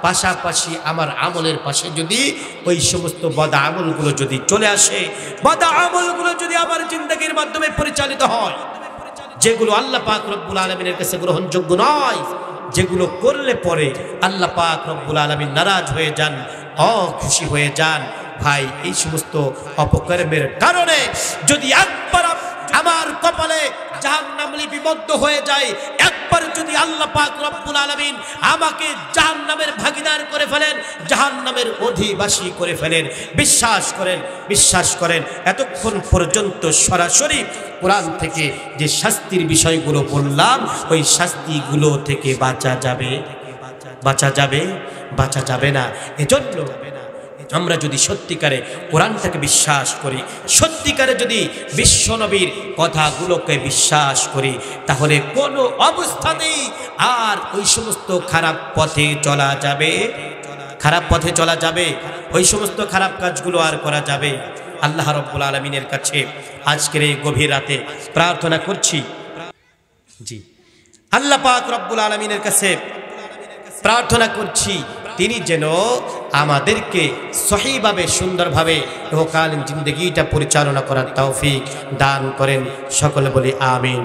পাশাপাশি আমার আমলের পাশে যদি ওই সমস্ত বদ আমলগুলো যদি চলে আসে, বদ আমলগুলো যদি আমার জিন্দেগির মাধ্যমে পরিচালিত হয়, যেগুলো আল্লাহ পাক রব্বুল আলামিনের কাছে গ্রহণযোগ্য নয়, যেগুলো করলে পরে আল্লাহ পাক রব্বুল আলামিন নারাজ হয়ে যান, অখুশি হয়ে যান, ভাই এই সমস্ত অপকর্মের কারণে যদি একবার আমার কপালে জাহান্নাম লিপিবদ্ধ হয়ে যায়, একবার যদি আল্লাহ পাক রব্বুল আলামিন আমাকে জাহান্নামের ভাগীদার করে ফেলেন, জাহান্নামের অধিবাসী করে ফেলেন, বিশ্বাস করেন এতক্ষণ পর্যন্ত সরাসরি কোরআন থেকে যে শাস্তির বিষয়গুলো বললাম, ওই শাস্তিগুলো থেকে বাঁচা যাবে না। এজন্য আমরা যদি সত্যিকারে কোরআনটাকে বিশ্বাস করি, সত্যিকারে যদি বিশ্বনবীর কথাগুলোকে বিশ্বাস করি, তাহলে কোনো অবস্থাতেই আর ওই সমস্ত খারাপ পথে চলা যাবে, ওই সমস্ত খারাপ কাজগুলো আর করা যাবে। আল্লাহ রাব্বুল আলামিনের কাছে আজকের এই গভীর রাতে প্রার্থনা করছি, জি আল্লাহ পাক রব্বুল আলামিনের কাছে প্রার্থনা করছি, তিনি যেন আমাদেরকে সহিভাবে সুন্দরভাবে ইহকালীন জিন্দগিটা পরিচালনা করার তৌফিক দান করেন। সকলে বলি আমিন।